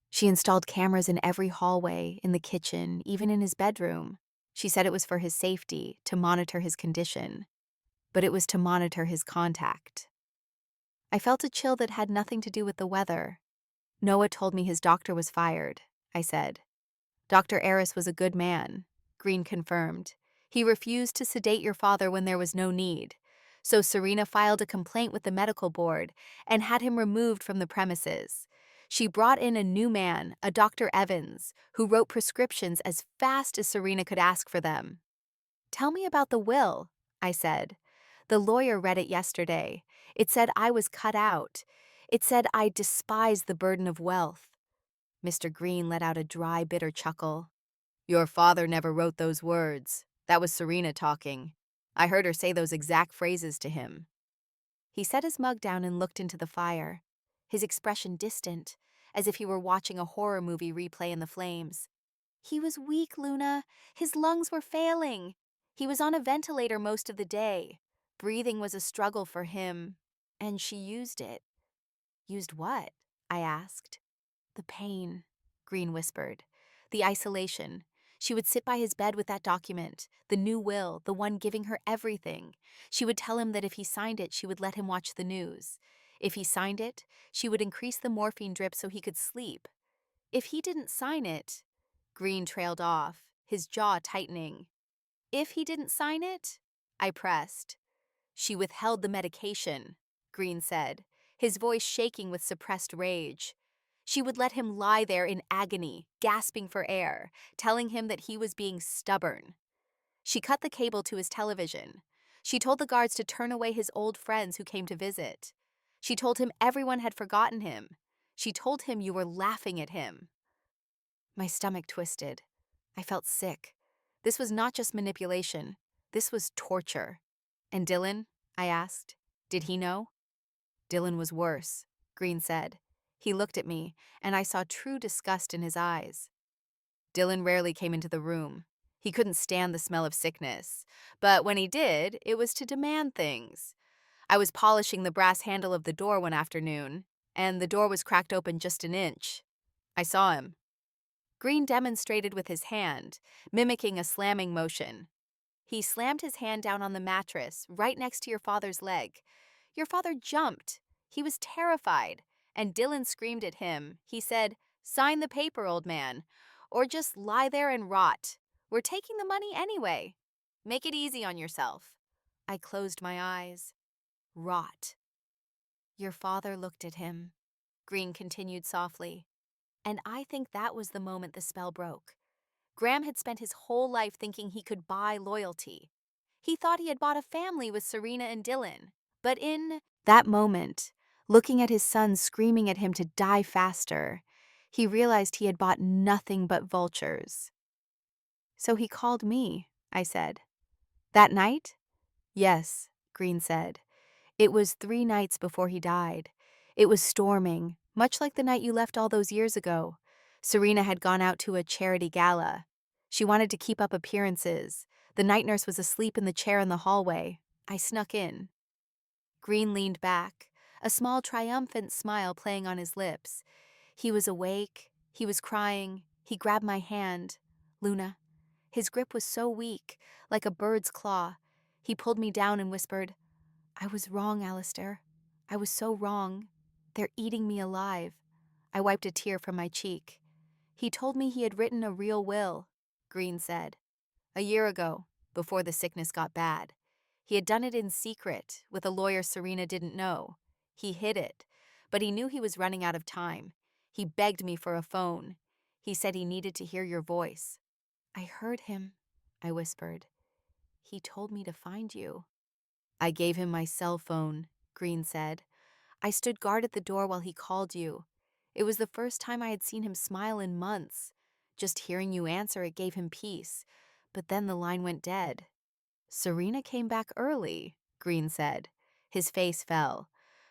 A: She installed cameras in every hallway, in the kitchen, even in his bedroom. She said it was for his safety, to monitor his condition. But it was to monitor his contact. I felt a chill that had nothing to do with the weather. Noah told me his doctor was fired, I said. Dr. Eris was a good man, Green confirmed. He refused to sedate your father when there was no need. So Serena filed a complaint with the medical board and had him removed from the premises. She brought in a new man, a Dr. Evans, who wrote prescriptions as fast as Serena could ask for them. Tell me about the will, I said. The lawyer read it yesterday. It said I was cut out. It said I despise the burden of wealth. Mr. Green let out a dry, bitter chuckle. Your father never wrote those words. That was Serena talking. I heard her say those exact phrases to him. He set his mug down and looked into the fire, his expression distant, as if he were watching a horror movie replay in the flames. He was weak, Luna. His lungs were failing. He was on a ventilator most of the day. Breathing was a struggle for him, and she used it. Used what? I asked. The pain, Green whispered. The isolation. She would sit by his bed with that document, the new will, the one giving her everything. She would tell him that if he signed it, she would let him watch the news. If he signed it, she would increase the morphine drip so he could sleep. If he didn't sign it, Green trailed off, his jaw tightening. If he didn't sign it? I pressed. She withheld the medication, Green said, his voice shaking with suppressed rage. She would let him lie there in agony, gasping for air, telling him that he was being stubborn. She cut the cable to his television. She told the guards to turn away his old friends who came to visit. She told him everyone had forgotten him. She told him you were laughing at him. My stomach twisted. I felt sick. This was not just manipulation. This was torture. And Dylan? I asked. Did he know? Dylan was worse, Green said. He looked at me, and I saw true disgust in his eyes. Dylan rarely came into the room. He couldn't stand the smell of sickness. But when he did, it was to demand things. I was polishing the brass handle of the door one afternoon, and the door was cracked open just an inch. I saw him. Green demonstrated with his hand, mimicking a slamming motion. He slammed his hand down on the mattress, right next to your father's leg. Your father jumped. He was terrified, and Dylan screamed at him. He said, "Sign the paper, old man, or just lie there and rot. We're taking the money anyway. Make it easy on yourself." I closed my eyes. Rot. Your father looked at him. Green continued softly. And I think that was the moment the spell broke. Graham had spent his whole life thinking he could buy loyalty. He thought he had bought a family with Serena and Dylan. But in that moment, looking at his son screaming at him to die faster, he realized he had bought nothing but vultures. So he called me, I said. That night? Yes, Green said. It was 3 nights before he died. It was storming, much like the night you left all those years ago. Serena had gone out to a charity gala. She wanted to keep up appearances. The night nurse was asleep in the chair in the hallway. I snuck in. Green leaned back, a small triumphant smile playing on his lips. He was awake. He was crying. He grabbed my hand. Luna. His grip was so weak, like a bird's claw. He pulled me down and whispered, I was wrong, Alistair. I was so wrong. They're eating me alive. I wiped a tear from my cheek. He told me he had written a real will. Green said. A year ago, before the sickness got bad. He had done it in secret, with a lawyer Serena didn't know. He hid it, but he knew he was running out of time. He begged me for a phone. He said he needed to hear your voice. I heard him, I whispered. He told me to find you. I gave him my cell phone, Green said. I stood guard at the door while he called you. It was the first time I had seen him smile in months. Just hearing you answer, it gave him peace. But then the line went dead. Serena came back early, Green said. His face fell.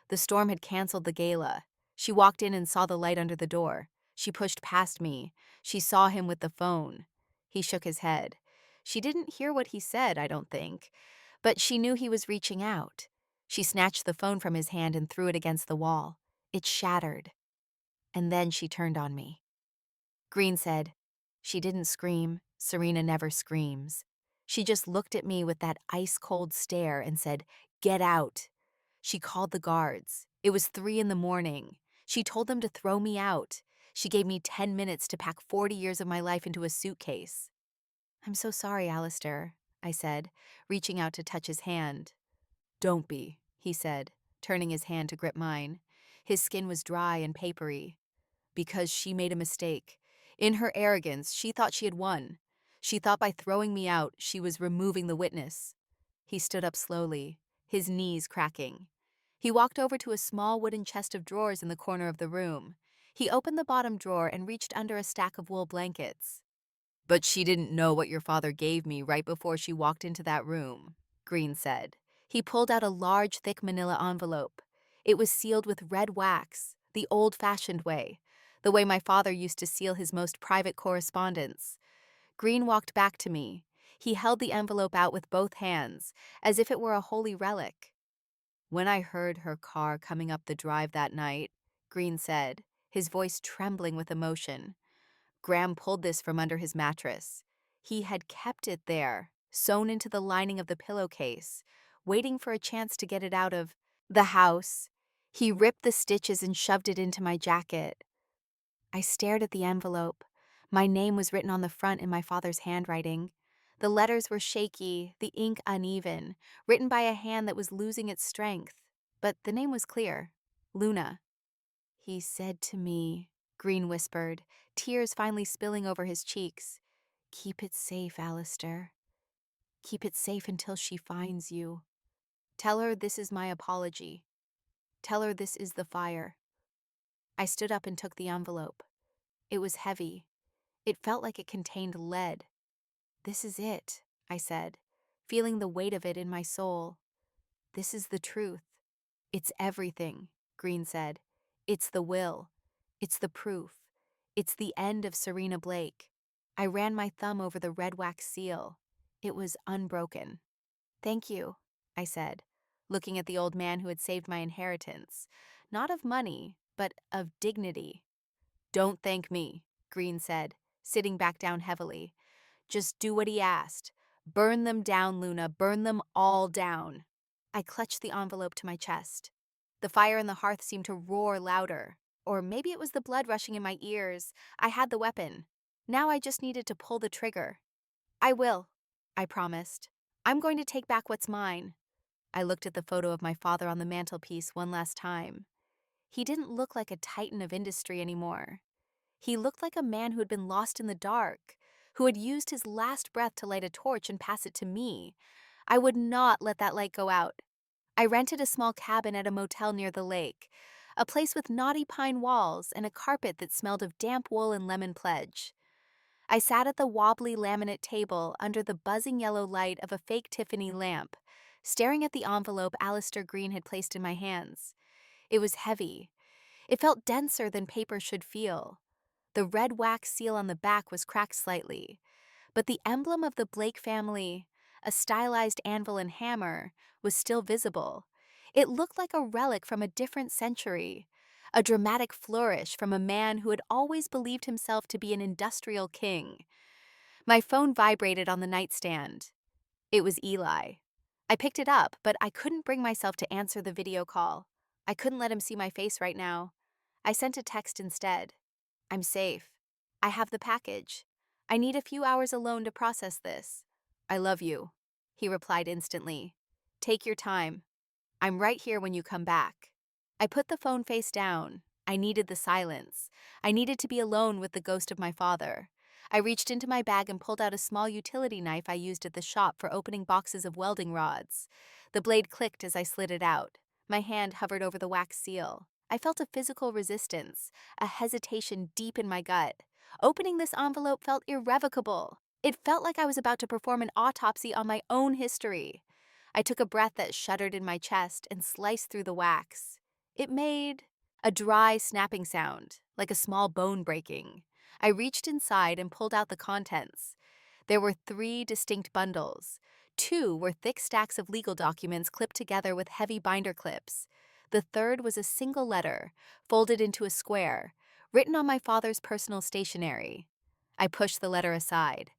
A: The storm had canceled the gala. She walked in and saw the light under the door. She pushed past me. She saw him with the phone. He shook his head. She didn't hear what he said, I don't think, but she knew he was reaching out. She snatched the phone from his hand and threw it against the wall. It shattered. And then she turned on me. Green said, she didn't scream. Serena never screams. She just looked at me with that ice-cold stare and said, get out. She called the guards. It was 3 a.m. She told them to throw me out. She gave me 10 minutes to pack 40 years of my life into a suitcase. I'm so sorry, Alistair, I said, reaching out to touch his hand. Don't be, he said, turning his hand to grip mine. His skin was dry and papery. Because she made a mistake. In her arrogance, she thought she had won. She thought by throwing me out, she was removing the witness. He stood up slowly, his knees cracking. He walked over to a small wooden chest of drawers in the corner of the room. He opened the bottom drawer and reached under a stack of wool blankets. But she didn't know what your father gave me right before she walked into that room, Green said. He pulled out a large, thick manila envelope. It was sealed with red wax, the old-fashioned way, the way my father used to seal his most private correspondence. Green walked back to me. He held the envelope out with both hands, as if it were a holy relic. When I heard her car coming up the drive that night, Green said, his voice trembling with emotion, Graham pulled this from under his mattress. He had kept it there, sewn into the lining of the pillowcase, waiting for a chance to get it out of the house. He ripped the stitches and shoved it into my jacket. I stared at the envelope. My name was written on the front in my father's handwriting. The letters were shaky, the ink uneven, written by a hand that was losing its strength. But the name was clear. Luna. He said to me, Green whispered, tears finally spilling over his cheeks, keep it safe, Alistair. Keep it safe until she finds you. Tell her this is my apology. Tell her this is the fire. I stood up and took the envelope. It was heavy. It felt like it contained lead. This is it, I said, feeling the weight of it in my soul. This is the truth. It's everything, Green said. It's the will. It's the proof. It's the end of Serena Blake. I ran my thumb over the red wax seal. It was unbroken. Thank you, I said, looking at the old man who had saved my inheritance. Not of money, but of dignity. Don't thank me, Green said, sitting back down heavily. Just do what he asked. Burn them down, Luna. Burn them all down. I clutched the envelope to my chest. The fire in the hearth seemed to roar louder. Or maybe it was the blood rushing in my ears. I had the weapon. Now I just needed to pull the trigger. I will, I promised. I'm going to take back what's mine. I looked at the photo of my father on the mantelpiece one last time. He didn't look like a titan of industry anymore. He looked like a man who had been lost in the dark, who had used his last breath to light a torch and pass it to me. I would not let that light go out. I rented a small cabin at a motel near the lake, a place with knotty pine walls and a carpet that smelled of damp wool and lemon pledge. I sat at the wobbly laminate table under the buzzing yellow light of a fake Tiffany lamp, staring at the envelope Alistair Green had placed in my hands. It was heavy. It felt denser than paper should feel. The red wax seal on the back was cracked slightly, but the emblem of the Blake family, a stylized anvil and hammer, was still visible. It looked like a relic from a different century, a dramatic flourish from a man who had always believed himself to be an industrial king. My phone vibrated on the nightstand. It was Eli. I picked it up, but I couldn't bring myself to answer the video call. I couldn't let him see my face right now. I sent a text instead. I'm safe. I have the package. I need a few hours alone to process this. I love you, he replied instantly. Take your time. I'm right here when you come back. I put the phone face down. I needed the silence. I needed to be alone with the ghost of my father. I reached into my bag and pulled out a small utility knife I used at the shop for opening boxes of welding rods. The blade clicked as I slid it out. My hand hovered over the wax seal. I felt a physical resistance, a hesitation deep in my gut. Opening this envelope felt irrevocable. It felt like I was about to perform an autopsy on my own history. I took a breath that shuddered in my chest and sliced through the wax. It made a dry, snapping sound, like a small bone breaking. I reached inside and pulled out the contents. There were 3 distinct bundles. 2 were thick stacks of legal documents clipped together with heavy binder clips. The third was a single letter, folded into a square, written on my father's personal stationery. I pushed the letter aside.